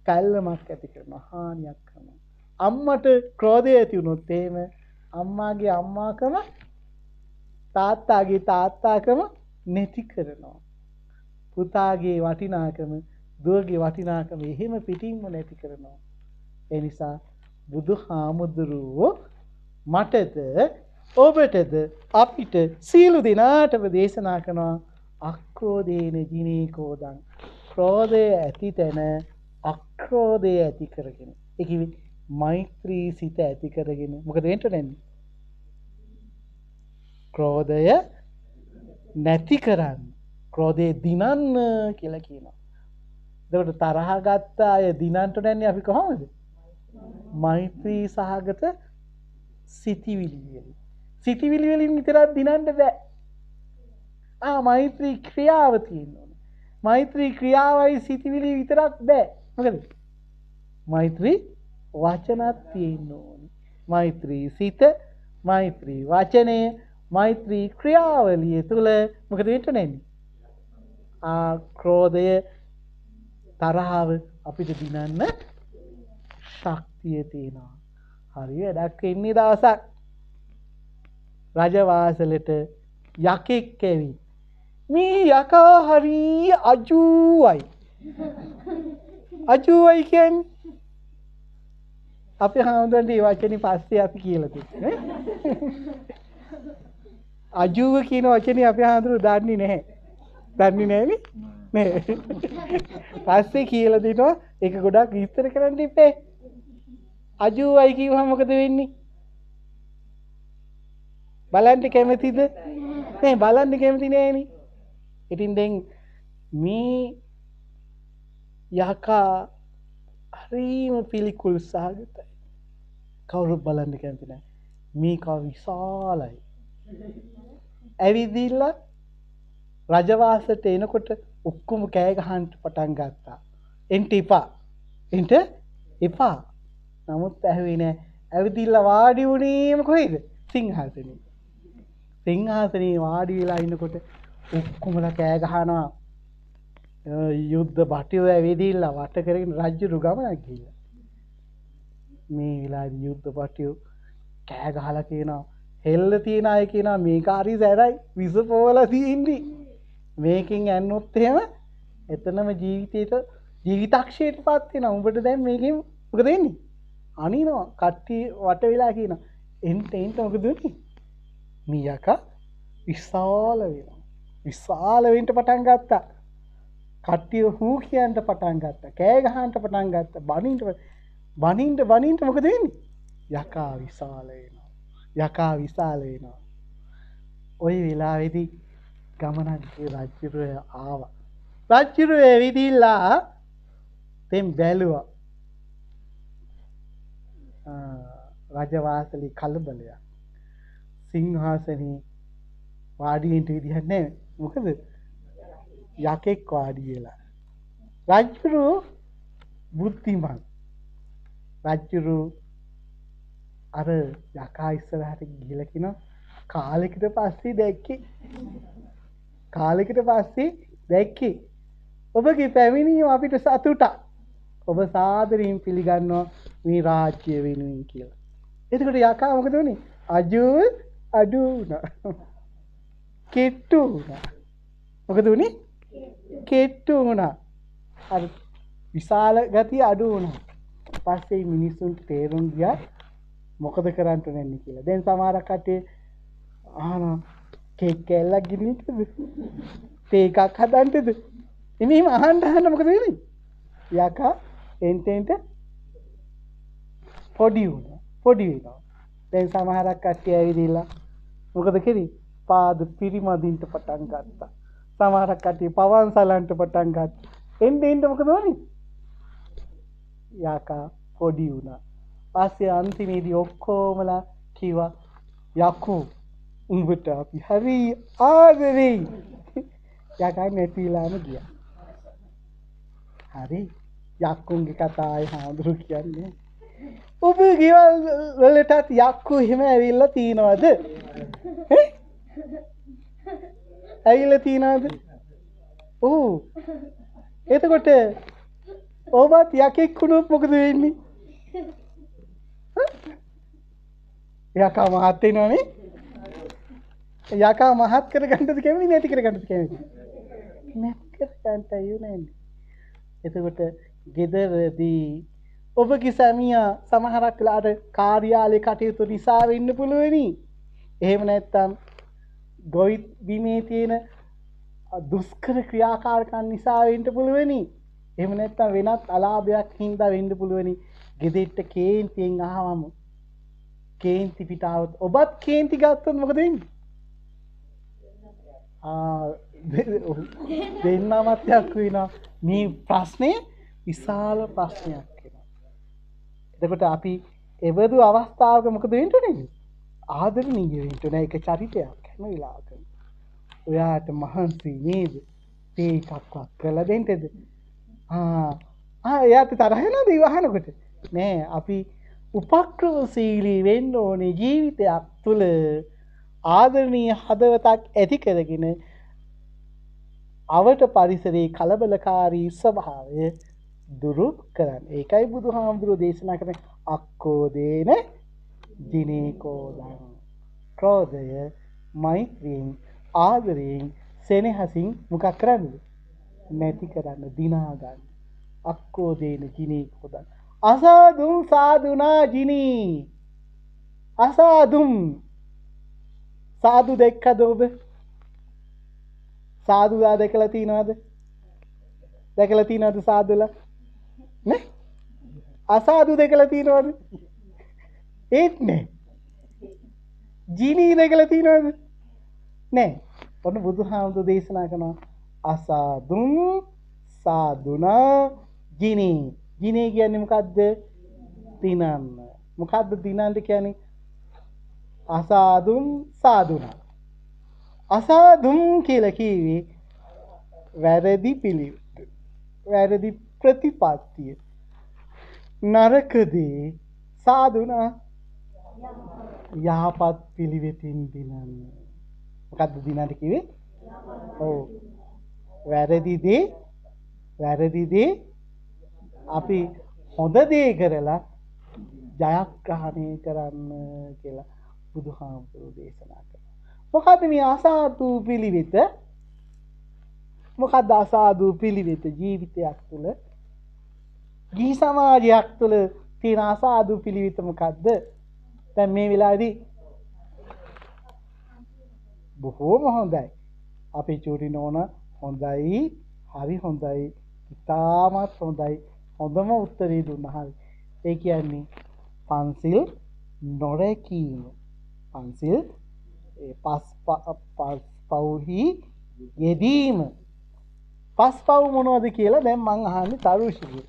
කල්ලමක් ඇති කරනවා, හානියක් කරනවා. අම්මට ක්‍රෝධය ඇති වුණොත් එහෙම අම්මාගේ අම්මාකම, තාත්තාගේ තාත්තාකම නැති කරනවා. පුතාගේ වටිනාකම, දුවගේ වටිනාකම එහෙම පිටින්ම නැති කරනවා. ඒ නිසා බුදුහාමුදුරුවෝ මටද ඔබටද අපිට සියලු දෙනාටම දේශනා කරනවා අක්‍රෝධේන ජිනී කෝදං. ක්‍රෝධය ඇති තැන අක්‍රෝධය ඇති කරගෙන, ඒ කිව්වේ මෛත්‍රී සිත ඇති කරගෙන මොකද වෙන්න නැන්නේ? ක්‍රෝධය නැති කරන්න, ක්‍රෝධය දිනන්න කියලා කියනවා. එතකොට තරහ ගත්ත අය දිනන්නට නැන්නේ අපි කොහොමද? මෛත්‍රී සහගත සිතිවිලි වලින්. සිතිවිලි වලින් විතරක් දිනන්න බෑ. මෛත්‍රී ක්‍රියාව තියෙන්න ඕනේ. මෛත්‍රී ක්‍රියාවයි සිතිවිලි විතරක් බෑ. මොකද? මෛත්‍රී වචනත් තියෙන්න ඕනේ. මෛත්‍රී සිත, මෛත්‍රී වචනය, මෛත්‍රී ක්‍රියාවලිය තුළ මොකද වෙන්න නැන්නේ? ක්‍රෝධය තරහව අපිට දිනන්න ශක්තිය තියෙනවා. හරි වැඩක් ඉන්නේ දවසක් රජවාසලට යකෙක් ඇවිත් මේ යකා හරි අජූවයි. අජූවයි කියන්නේ අපි හාමුදුරන්ට මේ වචනේ පස්සේ අපි කියලා තියෙන්නේ. අජූව කියන වචනේ අපි හාමුදුරු දන්නේ නැහැ. දන්නේ නැහැනේ. නේ. පස්සේ කියලා දෙනවා ඒක ගොඩක් විස්තර කරන්න ඉපේ. අජූවයි කිව්වම මොකද වෙන්නේ? බලන්න කැමතිද? නේ බලන්න කැමති නෑනේ. ඉතින් දැන් මේ යකා හරිම පිළිකුල් සහගතයි. කවුරුත් බලන්න කැමති නෑ. මේක විශාලයි. ඇවිදිලා රජවාසයට එනකොට ඔක්කොම කෑ ගහන්න පටන් ගත්තා. එන්ට එපා. එන්ට එපා. නමුත් ඇහුවේ නෑ. ඇවිදිලා වාඩි වුණේම කොහෙද? සිංහාසනේ. සිංහාසනේ වාඩි වෙලා ඉන්නකොට ඔක්කොමලා කෑ ගහනවා. යුද්ධ බටයෝ ඇවිදිලා වට කරගෙන රජුරු ගමනක් ගිහිල්ලා. මේ වෙලාවේ යුද්ධ බටයෝ කෑ ගහලා කියනවා හෙල්ල තියන අය කියනවා මේක හරි සැරයි විස පොවලා තියෙන්නේ. මේකෙන් යන්නොත් එහෙම එතනම ජීවිතක්ෂයටපත් වෙනවා. උඹට දැන් මේකෙන් මොකද වෙන්නේ? අනිනවා. කට්ටිය වට වෙලා කියනවා එන්ට මොකද වෙන්නේ? මේ යකා විශාල වෙනවා. විශාල වෙන්න පටන් ගත්තා. කට්ටිය හූ කියන්න පටන් ගත්තා. කෑ ගහන්න පටන් ගත්තා. බනින්න මොකද වෙන්නේ? යකා විශාල වෙනවා. යකා විශාල වෙනවා. ওই වෙලාවේදී ගමනක් රජුරය ආවා. රජුරය ඇවිදilla තෙන් බැලුවා. රජවාසලේ කලබලයක්. සිංහාසනේ වාඩි වෙන්න විදිහක් නැහැ. මොකද යකෙක් වාඩි වෙලා. රජුරු බුද්ධිමත්. රජුරු අර යකා ඉස්සරහට ගිහලා කියනවා කාලෙකට පස්සේ දැක්කේ. ඔබගේ පැමිණීම අපිට සතුටක්. ඔබ සාදරයෙන් පිළිගන්නවා මේ රාජ්‍ය වෙනුවෙන් කියලා. එතකොට යකා මොකද වුනේ? අඩු වුණා. කෙට්ටු වුණා. මොකද උනේ? කෙට්ටු වුණා. අර විශාල ගතිය අඩු වුණා. පස්සේ මිනිස්සුන්ට තේරුම් ගියා මොකද කරන්න වෙන්නේ කියලා. දැන් සමහර කටේ ආන කේක් කෑල්ලක් ගිනින්නද? තේ එකක් හදන්නද? එමෙහිම අහන්න මොකද වෙන්නේ? යකා එන්ට පොඩි වෙනවා. දැන් සමහරක් කට්ටිය ඇවිදilla මොකද කරේ? පාද පිරිමදින්න පටන් ගත්තා. සමහරක් කට්ටිය පවන් සලන්ට පටන් ගත්තා. එන්න මොකද වුනේ? යකා පොඩි වුණා. පස්සේ අන්තිමේදී ඔක්කොමලා කිව්වා යකෝ උඹට අපි හරි ආදරෙයි. යකා නැතිලාම ගියා. හරි යක්කුන්ගේ කතාවයි හාමුදුරු කියන්නේ. ඔබ ගෙවල් වලටත් යක්කු එහෙම ඇවිල්ලා තියනවද? ඇවිල්ලා තියනවද? ඔව්. එතකොට ඔබත් යකෙක් වුණොත් මොකද වෙන්නේ? යකා මහත් වෙනවනේ. යකා මහත් කරගන්නද කැමති නැති කරගන්නද කැමති? නැති කරගන්නයි උනේ. එතකොට ගෙදරදී ඔබගේ සැමියා සමහරක් වෙලාවට කාර්යාලේ කටයුතු නිසා වෙන්න පුළුවනි. එහෙම නැත්නම් ගොවිත් බිමේ තියෙන දුෂ්කර ක්‍රියාකාරකම් නිසා වෙන්න පුළුවනි. එහෙම නැත්නම් වෙනත් අලාභයක් හින්දා වෙන්න පුළුවනි. ගෙදෙට්ට කේන්තියෙන් ආවම කේන්ති පිටාවත් ඔබත් කේන්ති ගත්තොත් මොකද වෙන්නේ? දෙන්නමත් යක් වෙනවා. මේ ප්‍රශ්නේ විශාල ප්‍රශ්නයක් වෙනවා. එතකොට අපි එවදු අවස්ථාවක මොකද වෙන්න ඕනේ? ආදරණීය වෙන්න ඕනේ. ඒක චරිතයක් හැම වෙලාවකම. ඔයාට මහන්සි නේද? තේ එකක්වත් කරලා දෙන්නද? එයාට තරහ යනවද ඉවහනකොට? නෑ අපි උපක්‍රමශීලී වෙන්න ඕනේ ජීවිතයක් තුළ ආදරණීය හදවතක් ඇති කරගෙන අවට පරිසරයේ කලබලකාරී ස්වභාවය දුරු කරන්න. ඒකයි බුදුහාමුදුරුවෝ දේශනා කරන්නේ අක්කෝදේන දිනේකෝදං. ක්‍රෝධය මෛත්‍රියෙන් ආදරයෙන් සෙනෙහසින් මොකක් කරන්නද? නැති කරන්න, දිනා ගන්න. අක්කෝදේන දිනේකෝදං. අසාදුම් සාදුනා ජිනී. අසාදුම් සාදු දැක්කද ඔබ? සාදුලා දැකලා තියනවද? දැකලා තියනවද සාදුලා? නේ? අසාදු දැකලා තියනවද? ඒත් නේ. ජිනී දැකලා තියනවද? නේ. ඔන්න බුදුහාමුදුරේ දේශනා කරනවා අසාදුම් සාදුනා ජිනී. ජිනී කියන්නේ මොකද්ද? දිනන්න. මොකද්ද දිනන්න කියන්නේ? අසාදුම් සාදුනා. අසාදුම් කියලා කිව්වේ වැරදි පිළිවෙත, වැරදි ප්‍රතිපත්තිය, නරකදී සාදුනා යහපත් පිළිවෙතින් දිනන්න. මොකද්ද දිනන්න කිව්වේ? ඔව්, වැරදි දේ අපි හොඳ දේ කරලා ජයග්‍රහණය කරන්න කියලා බුදුහාමුදුරුවෝ දේශනා කරනවා. මොකද්ද මේ අසාදු පිළිවෙත? මොකද්ද අසාදු පිළිවෙත? ජීවිතයක් තුළ, ගිහි සමාජයක් තුළ තියෙන අසාදු පිළිවෙත මොකද්ද? දැන් මේ වෙලාවේදී බොහෝම හොඳයි. අපේ චූටි නෝනා හොඳයි, හරි හොඳයි, ඉතාමත් හොඳයි. හොඳම උත්තරේ දුන්නා. හරි. ඒ කියන්නේ පන්සිල් නොරැකීම. පන්සිල් පස්පව්හි යෙදීම. පස්පව් මොනවද කියලා දැන් මං අහන්නේ තරුෂිගේ.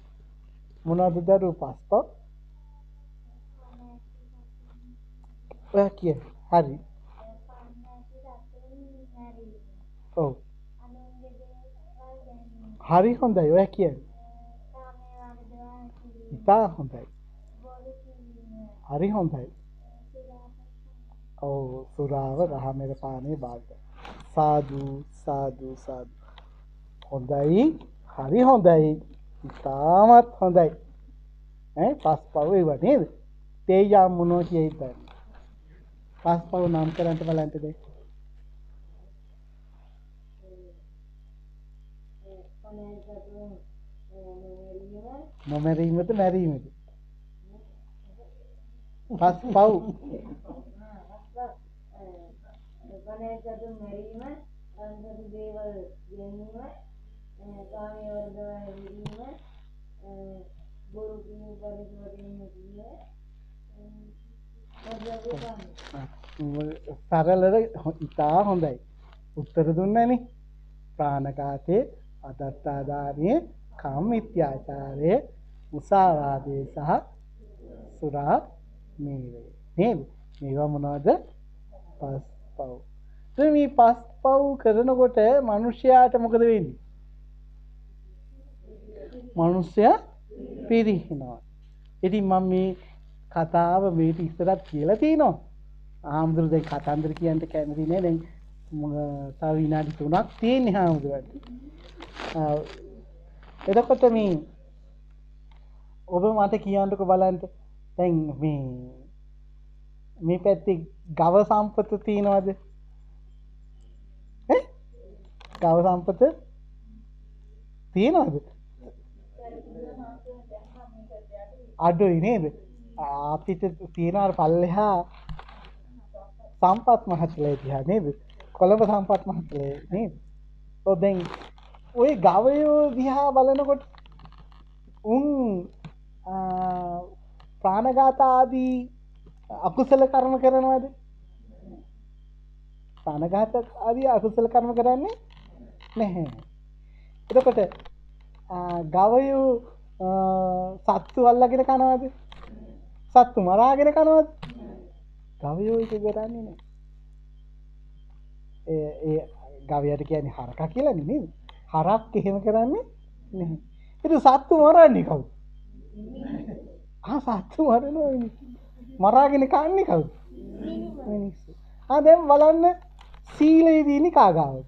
මොනවද දරු පස්පව්? ඔයා කිය. හරි. ඔව්. හරි හොඳයි. ඔයා කියන්නේ. ඉතා හොඳයි. හරි හොඳයි. ඔව්, සුරාව රහමෙර පානේ බාග. සාදු සාදු සාදු. හොඳයි. හරි හොඳයි. ඉතාමත් හොඳයි. පස්පව් ඒවා නේද? තේජා මොනෝ කියයිද? පස්පව් නම් කරන්ට බලන්න දෙයි. නොමැරීමද මැරීමද? පස්පව් ගණේසතු මැරීම, අන්තතු දේවල් ගැනීම, කාමයේ වර්ධව හැදීම, බොරු කියන පරිවර්තනය සරලව ඉතා හොඳයි. උත්තර දුන්නනේ. ප්‍රාණඝාතයේ, අදත්තාදානයේ, කාම මිත්‍යාචාරයේ, මුසාවාදයේ සහ සුරා මේවය. නේද? මේවා මොනවද? පස්පව්. මේ පස්පව් කරනකොට මිනිස්යාට මොකද වෙන්නේ? මිනිස්යා පිරිහිනවා. ඉතින් මම මේ කතාව මේක ඉස්සරහට කියලා තිනවා. ආම්දුර දැන් කතන්දර කියන්න කැමති නෑ. දැන් තව විනාඩි 3ක් තියෙන්නේ ආම්දුරට. එතකොට මේ ඔබ මට කියන්නකෝ බලන්න. දැන් මේ පැත්තේ ගව සම්පත තියනවද? ගව සම්පත තියනවද? අඩුයි නේද? අපිට තියන පල්ලෙහා සම්පත් මහත්ලේ තියා නේද? කොළඹ සම්පත් මහත්ලේ නේද? ඔව් දැන් ওই ගවයෝ දිහා බලනකොට උන් ප්‍රාණඝාත ආදී අකුසල කර්ම කරනවද? ප්‍රාණඝාත ආදී අකුසල කර්ම කරන්නේ නැහැ. එතකොට ගවයෝ සත්තු අල්ලගෙන කනවද? සත්තු මරාගෙන කනවද? ගවයෝ ඒක කරන්නේ නැහැ. ඒ ගවයාට කියන්නේ හරකා කියලානේ නේද? හරක් එහෙම කරන්නේ නැහැ. ඒක සත්තු මරන්නේ කවුද? සත්තු මරනවා. මරාගෙන කන්නේ කවුද? මිනිස්සු. දැන් බලන්න සීලේ දිනේ කාගාවද?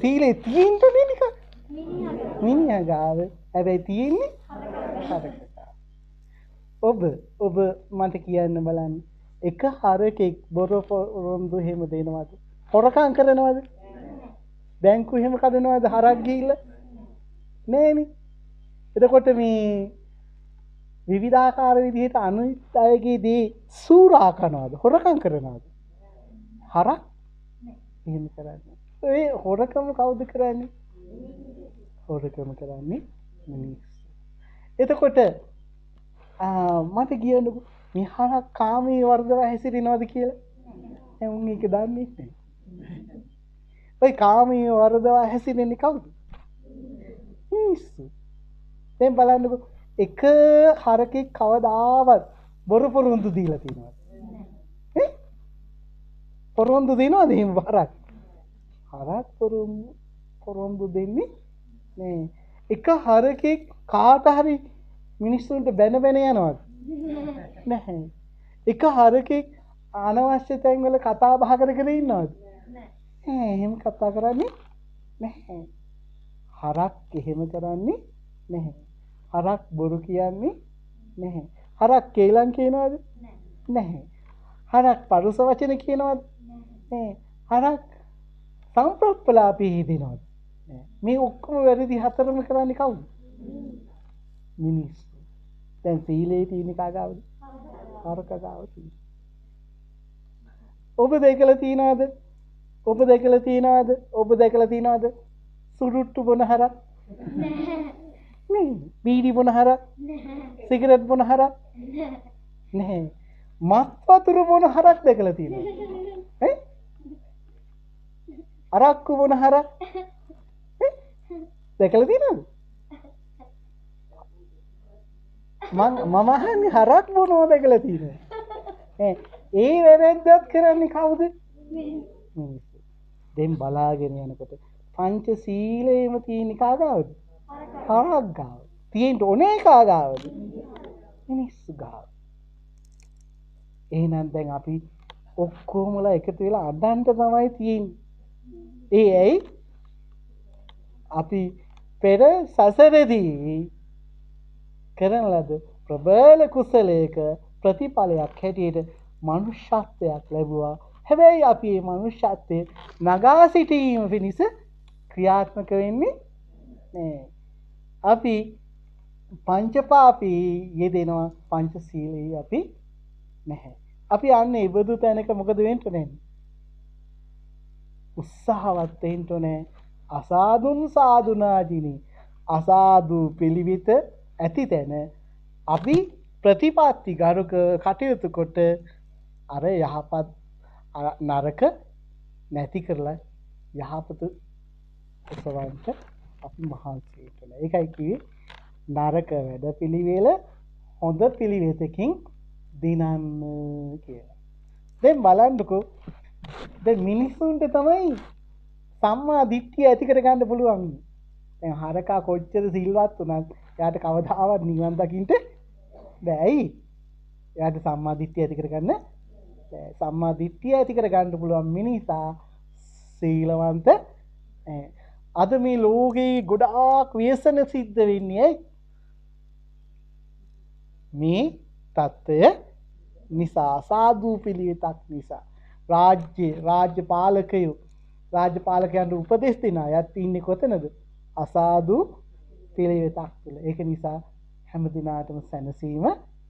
සීලේ තියෙන්නේ නිකන්. මිනිහා ගාව හැබැයි තියෙන්නේ හරකා. ඔබ මට කියන්න බලන්න. එක හරකෙක් බොරොන්දු එහෙම දෙනවද? හොරකම් කරනවද? බැංකු එහෙම කඩනවද හරක් ගිහිල්ලා? නෑනේ. එතකොට මේ විවිධාකාර විදිහට අනිත් අයගේ දේ සූරා කරනවද? හොරකම් කරනවද? හරක් එහෙම කරන්නේ. ඒ හොරකම කවුද කරන්නේ? හොරකම කරන්නේ මිනිස්සු. එතකොට මට කියන්නකෝ මේ හරක් කාමයේ වර්ධව හැසිරෙනවද කියලා? දැන් උන් ඒක දන්නේ නැහැ. ඔය කාමයේ වර්ධව හැසිරෙන්නේ කවුද? මිනිස්සු. දැන් බලන්නකෝ එක හරකෙක් කවදාවත් බොරු පොරොන්දු දීලා තියෙනවද? පොරොන්දු දෙනවද එහෙම හරක්? හරක් පොරොන්දු දෙන්නේ නෑ. එක හරකෙක් කාට හරි මිනිස්සුන්ට බැන යනවද? නැහැ. එක හරකෙක් අනවශ්‍ය තැන්වල කතා බහ කරගෙන ඉන්නවද? නෑ. එහෙම කතා කරන්නේ නැහැ. හරක් එහෙම කරන්නේ නැහැ. හරක් බොරු කියන්නේ නැහැ. හරක් කේලම් කියනවද? නැහැ. හරක් පරුස වචන කියනවද? නැහැ. හරක් සම්ප්‍රප්පලාපී දෙනවද? මේ ඔක්කොම වැරදි හතරම කරන්නේ කවුද? මිනිස්සු. දැන් සීලේ තියෙන කාගාවද? හරක ගාව තියෙන. ඔබ දැකලා තියනවද? ඔබ දැකලා තියනවද? සුරුට්ටු බොන හරක්? නැහැ. බීඩි බොන හරක්? සිගරට් බොන හරක්? නැහැ. මත් වතුර බොන හරක් දැකලා තියනවද? අරක්කු බොන හරක්? දැකලා තියනවද? මම අහන්නේ හරක් බොනවා දැකලා තියෙනවද? ඒ වැරද්දක් කරන්නේ කවුද? මිනිස්සු. දැන් බලාගෙන යනකොට පංච සීලේම තියෙන කාගාවද? හරක් ගාව. තියෙන්න ඕනේ කාගාවද? මිනිස්සු ගාව. එහෙනම් දැන් අපි ඔක්කොමලා එකතු වෙලා අඬන්න තමයි තියෙන්නේ. ඒ ඇයි? අපි පෙර සසරදී කරන ලද ප්‍රබල කුසලයක ප්‍රතිඵලයක් හැටියට මනුෂ්‍යත්වයක් ලැබුවා. හැබැයි අපි මේ මනුෂ්‍යත්වයේ නගා සිටීම පිණිස ක්‍රියාත්මක වෙන්නේ නෑ. අපි පංචපාපී යෙදෙනවා, පංචශීලයේ අපි නැහැ. අපි යන්නේ ඉබදු තැනක මොකද වෙන්න ඕනේ? උත්සාහවත් වෙන්න ඕනේ. අසාදුන් සාදුනාජිනි. අසාදු පිළිවිත ඇති තැන අපි ප්‍රතිපත්ති ගරුක කටයුතු කොට අර යහපත් නරක නැති කරලා යහපත උසවන්ට අපි මහන්සි වෙන්න. ඒකයි කිව්වේ නරක වැඩ පිළිවෙල හොඳ පිළිවෙතකින් දිනන්න කියලා. දැන් බලන්නකෝ දැන් මිනිස්සුන්ට තමයි සම්මා දිට්ඨිය ඇති කර ගන්න පුළුවන්. දැන් හරකා කොච්චර සිල්වත් වුණත් එයාට කවදාවත් නිවන් දකින්න බෑ. ඇයි? එයාට සම්මා දිට්ඨිය ඇති කරගන්න බෑ. සම්මා දිට්ඨිය ඇති කර ගන්න පුළුවන් මිනිසා සීලවන්ත. අද මේ ලෝකේ ගොඩාක් ව්‍යසන සිද්ධ වෙන්නේ මේ தত্ত্বය නිසා, සාදු පිළිවෙතක් නිසා. රාජ්‍ය පාලකයන්ට උපදෙස් දෙන අයත් ඉන්නේ කොතනද? අසාදු පිළිවෙතක් තුළ. ඒක නිසා හැම දිනාටම සැනසීම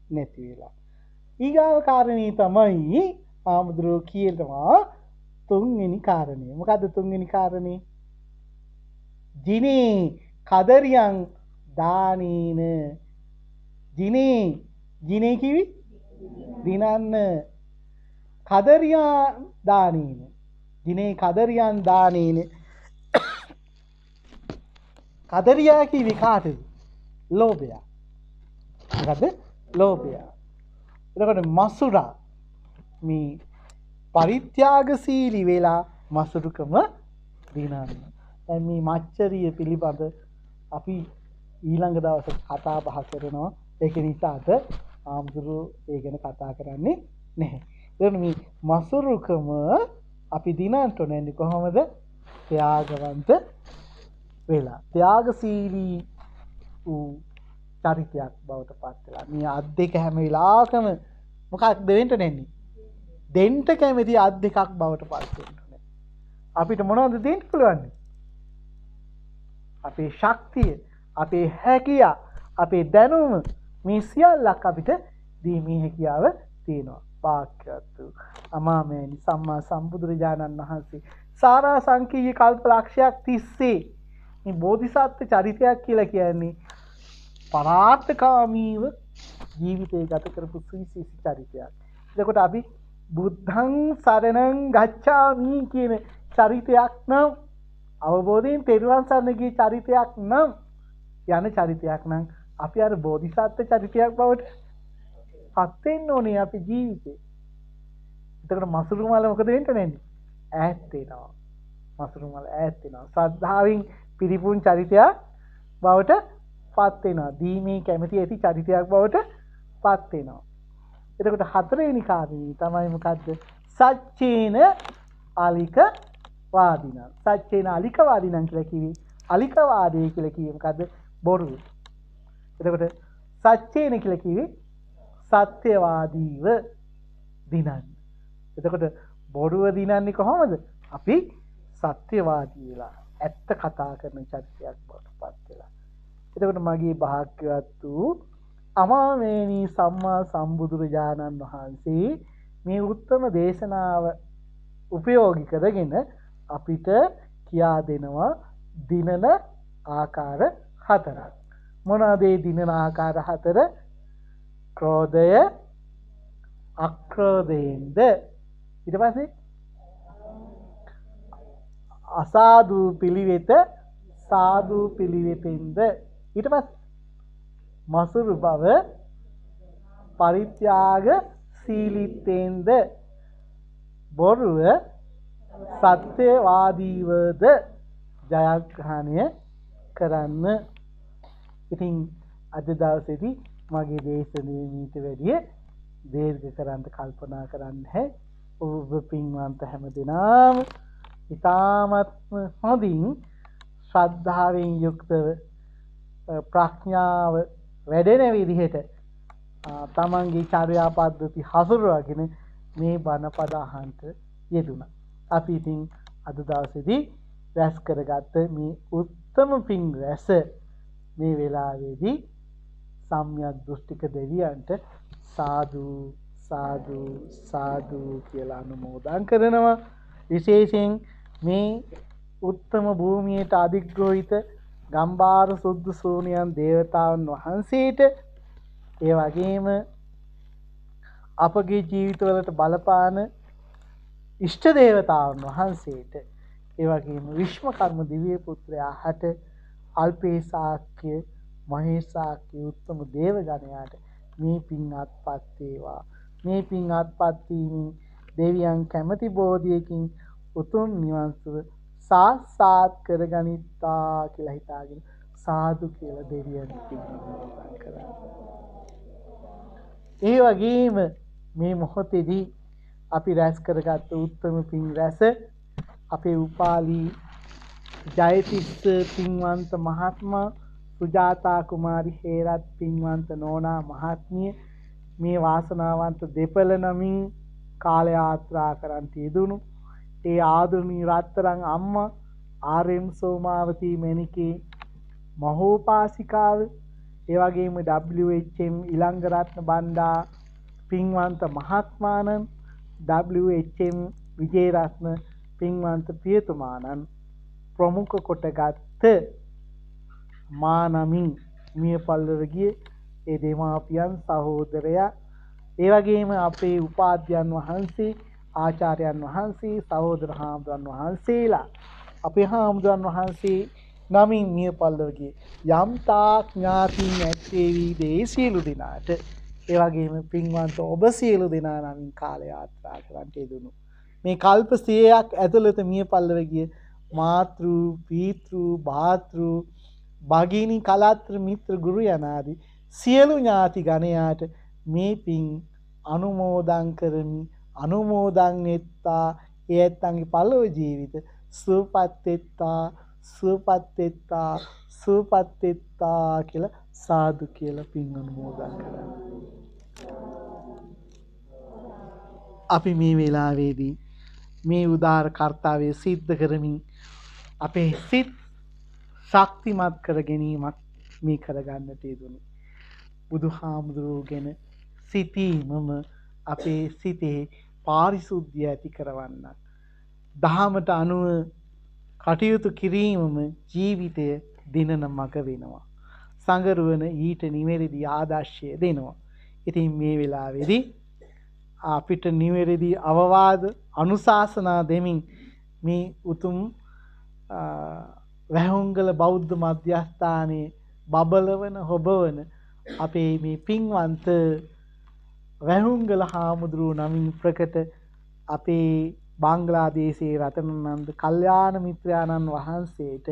නැති වෙලා. ඊගාව කාරණේ තමයි ආමුද්‍රෝ කියනවා තුන්වෙනි කාරණේ. මොකද්ද තුන්වෙනි කාරණේ? ජිනේ කදරියන් දානීන. ජිනේ කිවි දිනන්න. කදරියන් දානීන. ජිනේ කදරියන් දානීන. කදරියා කිවි කාටද? ලෝභයා. මොකද? ලෝභයා. එතකොට මසුරා මේ පරිත්‍යාගශීලී වෙලා මසුරුකම දිනන්න. දැන් මේ මච්චරිය පිළිබඳ අපි ඊළඟ දවසේ කතා බහ කරනවා. ඒක නිසා අද ආම්දුරු ඒ ගැන කතා කරන්නේ නැහැ. එතකොට මේ මසුරුකම අපි දිනන්න ඕනේ කොහොමද? ත්‍යාගවන්ත වෙලා. ත්‍යාගශීලී වූ චරිතයක් බවට පත් වෙලා. මේ අත් දෙක හැම වෙලාවකම මොකක්ද වෙන්න නැන්නේ? දෙන්න කැමති අත් දෙකක් බවට පත් වෙන්න ඕනේ. අපිට මොනවද දෙන්න පුළුවන්? අපේ ශක්තිය, අපේ හැකියාව, අපේ දැනුම මේ සියල්ලක් අපිට දීමේ හැකියාව තියෙනවා. වාක්‍යවත් වූ අමාමෑණි සම්මා සම්බුදුරජාණන් වහන්සේ සාරා සංකීර්ය කල්පලක්ෂයක් තිස්සේ මේ බෝධිසත්ව චරිතයක් කියලා කියන්නේ පරාර්ථකාමීව ජීවිතය ගත කරපු සුවිශේෂී චරිතයක්. එතකොට අපි බුද්ධං සරණං ගච්ඡාමි කියන චරිතයක් නම් අවබෝධයෙන් තෙරුවන් සරණ ගිය චරිතයක් නම් යන චරිතයක් නම් අපි අර බෝධිසත්ව චරිතයක් බවට පත් වෙන්න ඕනේ අපේ ජීවිතේ. එතකොට මසුරු මල මොකද වෙන්න නැන්නේ? ඈත් වෙනවා. මසුරු මල ඈත් වෙනවා. ශ්‍රද්ධාවෙන් පිරිපුන් චරිතයක් බවට පත් වෙනවා. දීමේ කැමැති ඇති චරිතයක් බවට පත් වෙනවා. එතකොට හතරවෙනි කාරණේ තමයි මොකද්ද? සච්චේන ආලික වාදිනං. සච්චේන ආලික වාදිනං කියලා කිව්වේ ආලික වාදේ කියලා කිව්වේ මොකද්ද? බොරුව. එතකොට සච්චේන කියලා කිව්වේ සත්‍යවාදීව දිනන්න. එතකොට බොරුව දිනන්නේ කොහොමද? අපි සත්‍යවාදී වෙලා ඇත්ත කතා කරන චරිතයක් බවට පත් වෙලා. එතකොට මගේ භාග්‍යවත් වූ අමාමේනී සම්මා සම්බුදුරජාණන් වහන්සේ මේ උත්තම දේශනාව උපයෝගී කරගෙන අපිට කියා දෙනවා දිනන ආකාර හතරක්. මොනවාද මේ දිනන ආකාර හතර? ක්‍රෝධය අක්‍රෝධයෙන්ද, ඊට පස්සේ අසාදු පිළිවෙත සාදු පිළිවෙතෙන්ද, ඊට පස්සේ මසුරු බව පරිත්‍යාග සීලීත්වෙන්ද, බොරුව සත්‍යවාදීවද ජයග්‍රහණය කරන්න. ඉතින් අද දවසේදී මගේ දේශනාවේ මීට වැඩිය දීර්ඝ කරන්න කල්පනා කරන්න හැ. ඔබ පින්වන්ත හැම දිනම ඉතාමත්ම හොඳින් ශ්‍රද්ධාවෙන් යුක්තව ප්‍රඥාව වැඩෙන විදිහට තමන්ගේ චර්යා පද්ධති හසුරුවගෙන මේ බණ පද අහන්ට යෙදුණා. අපි ඉතින් අද දවසේදී රැස් කරගත්ත මේ උත්තම පින් රැස මේ වෙලාවේදී සම්‍යක් දෘෂ්ටික දෙවියන්ට සාදු සාදු සාදු කියලා අනුමෝදන් කරනවා. විශේෂයෙන් මේ උත්තම භූමියට අධිග්‍රහිත ගම්බාර සුද්ධ සෝනියන් දේවතාවුන් වහන්සේට, ඒ වගේම අපගේ ජීවිතවලට බලපාන ඉෂ්ට දේවතාවුන් වහන්සේට, ඒ වගේම විශ්වකර්ම දිව්‍ය පුත්‍රයා හට අල්පේ ශාක්‍ය මහේශාක්‍ය උත්තම දේවගණයාට මේ පින් අත්පත් වේවා. මේ පින් අත්පත් වීමෙන් දෙවියන් කැමැති බෝධියකින් උතුම් නිවන් සුව සාක්ෂාත් කරගනිත්තා කියලා හිතාගෙන සාදු කියලා දෙවියන් කරා. ඒ වගේම මේ මොහොතේදී අපි රැස් කරගත් උත්තම පින් රැස අපේ උපාලි ජයතිස්ස පින්වන්ත මහත්මයා, සුජාතා කුමාරි හේරත් පින්වන්ත නෝනා මහත්මිය මේ වාසනාවන්ත දෙපළ නමින් කාල යාත්‍රා කරන්ට යෙදුණු ඒ ආදුනී රත්තරන් අම්මා ආර්.එම්. සෝමාවතී මැණිකේ මහෝපාසිකාව, ඒ වගේම WHM ඉලංගරත්න බණ්ඩා පින්වන්ත මහත්මාණන්, WHM විජේරත්න පින්වන්ත පියතුමාණන් ප්‍රමුඛ කොටගත් මා නමින් මිය පල්ලව ගිය ඒ දෙමාපියන් සහෝදරයා, ඒ වගේම අපේ උපාධ්‍යයන් වහන්සේ, ආචාර්යයන් වහන්සේ, සහෝදර හාමුදුරන් වහන්සේලා, අපේ හාමුදුරන් වහන්සේ නමින් මිය පල්ලව ගිය යම් තාක් ඥාතීන් ඇත්තේවිද ඒ සියලු දෙනාට, ඒ වගේම පින්වන්ත ඔබ සියලු දෙනා නමින් කාල යාත්‍රා කරන්ට යෙදුණු මේ කල්ප 100ක් ඇතුළත මිය පල්ලව ගිය මාතෘ පීතෘ භාතෘ භගිනී කලත්‍ර මිත්‍ර ගුරු යනාදී සියලු ඥාති ගණයාට මේ පින් අනුමෝදන් කරමි. අනුමෝදන් නෙත්තා ඒ ඇත්තන්ගේ පළව ජීවිත සුවපත් වෙත්තා සුවපත් වෙත්තා සුවපත් වෙත්තා කියලා සාදු කියලා පින් අනුමෝදන් කරනවා. අපි මේ වෙලාවේදී මේ උදාර කර්තව්‍ය සිද්ධ කරමින් අපේ සිත් ශක්තිමත් කර ගැනීමක් මේ කරගන්නට යෙදුණු. බුදුහාමුදුරුවෝ ගැන සිතීමම අපේ සිතේ පාරිශුද්ධිය ඇති කරවන්නක්. දහමට අනුව කටයුතු කිරීමම ජීවිතය දිනන මඟ වෙනවා. සංගරුවන ඊට නිවැරදි ආදර්ශය දෙනවා. ඉතින් මේ වෙලාවේදී අපිට නිවැරදි අවවාද අනුශාසනා දෙමින් මේ උතුම් වැහුංගල බෞද්ධ මධ්‍යස්ථානයේ බබලවන හොබවන අපේ මේ පින්වන්ත වැහුංගල හාමුදුරුව නමින් ප්‍රකට අපේ බංග්ලාදේශයේ රතනනන්ද කල්යාණ මිත්‍රාණන් වහන්සේට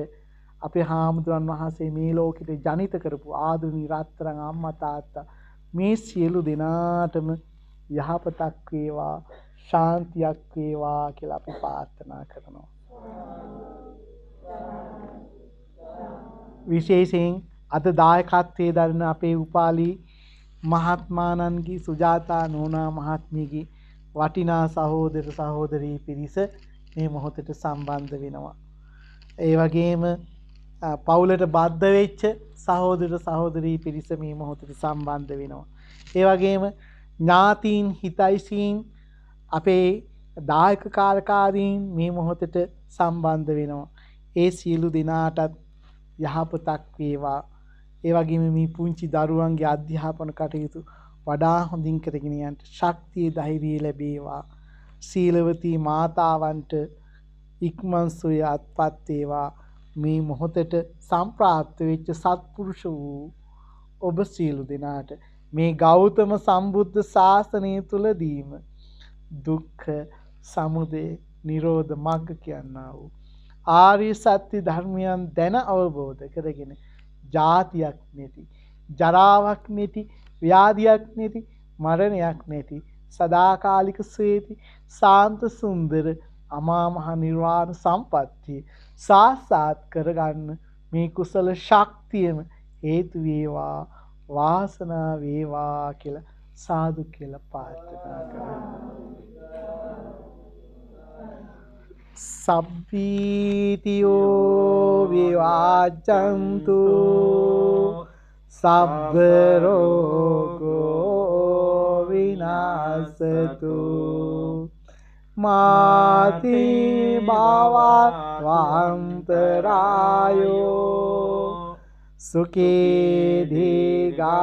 අපේ හාමුදුරන් වහන්සේ මේ ලෝකෙට ජනිත කරපු ආදුනි රත්තරන් අම්මා තාත්තා මේ සියලු දෙනාටම යහපතක් වේවා ශාන්තියක් වේවා කියලා අපි ප්‍රාර්ථනා කරනවා. විශේෂයෙන් අද දායකත්වයේ දරන අපේ උපාලි මහත්මාණන්ගේ සුජාතා නෝනා මහත්මියගේ වටිනා සහෝදර සහෝදරී පිරිස මේ මොහොතට සම්බන්ධ වෙනවා. ඒ වගේම පවුලට බද්ධ වෙච්ච සහෝදර සහෝදරී පිරිස මේ මොහොතට සම්බන්ධ වෙනවා. ඒ වගේම ඥාතීන් හිතයිසීන් අපේ දායක කාර්යකාරීන් මේ මොහොතට සම්බන්ධ වෙනවා. ඒ සියලු දෙනාටත් යහපතක් වේවා. ඒ වගේම මේ පුංචි දරුවන්ගේ අධ්‍යාපන කටයුතු වඩා හොඳින් කරගෙන යන්න ශක්තිය ධෛර්යය ලැබේවා. සීලවතී මාතාවන්ට ඉක්මන් සුවය අත්පත් වේවා. මේ මොහොතට සම්ප්‍රාප්ත වෙච්ච සත්පුරුෂ වූ ඔබ සියලු දෙනාට මේ ගෞතම සම්බුද්ධ ශාසනය තුලදීම දුක්ඛ සමුදය නිරෝධ මග්ග කියනා වූ ආර්ය සත්‍ය ධර්මයන් දැන අවබෝධ කරගෙන ජාතියක් නැති ජරාවක් නැති ව්‍යාධියක් නැති මරණයක් නැති සදාකාලික සුවේති සාන්ත සුන්දර අමා මහ නිර්වාණ සම්පත්තිය සාක්ෂාත් කරගන්න මේ කුසල ශක්තියම හේතු වේවා වාසනා වේවා කියලා සාදු කියලා ප්‍රාර්ථනා කරනවා. සබ්බීතියෝ විවාජ්ජන්තු සබ්බ රෝගෝ විනාශතු මාති භවන්තරායෝ සුඛී දීඝායුකෝ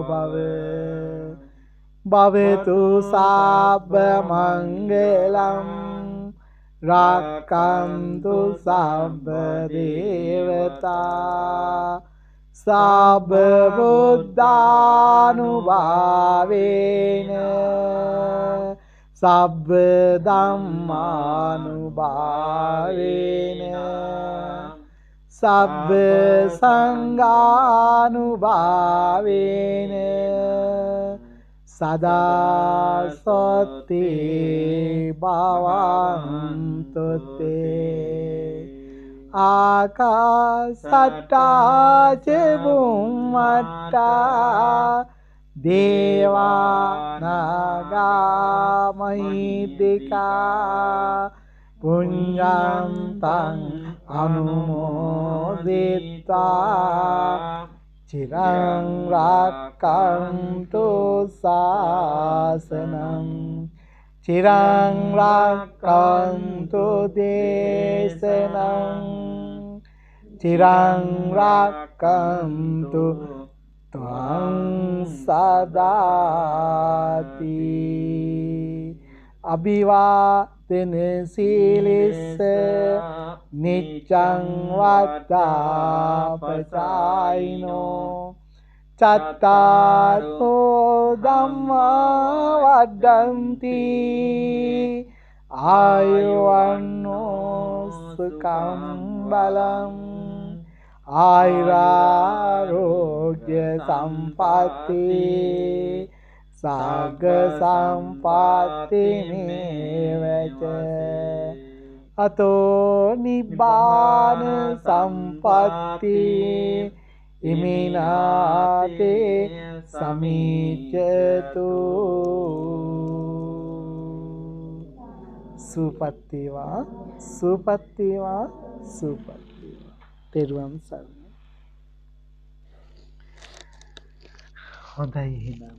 භව භවතු සබ්බ මංගලං රක්ඛන්තු සබ්බ දේවතා සබ්බ බුද්ධානුභාවේන සබ්බ ධම්මානුභාවේන සබ්බ සංඝානුභාවේන සදා සොත්ති භවන්තු තේ ආකාසට්ටා ච බුම්මට්ටා දේවා නාග මහිද්దికා පුඤ්ඤන්තං අනුමෝදිතා චිරං රක්ඛන්තු ශාසනං චිරං රක්ඛන්තු දේශනං චිරං රක්ඛන්තු ත්වං සදාති අභිවාදන සීලිස්ස නිච්ඡං වත්තාපචායිනෝ චත්තාරෝ ධම්මා වඩ්ඩන්ති ආයුවන්නෝ සුඛං බලං ආයුරාෝග්‍ය සම්පatti සග්ග සම්පත්තිමේවච අතෝ නිබ්බාන සම්පත්ති ඉමිනාතේ සමීචතු සුපත්තේවා සුපත්තේවා සුපත්තේවා තෙරුවන් සරණයි. හොඳයි එහෙනම්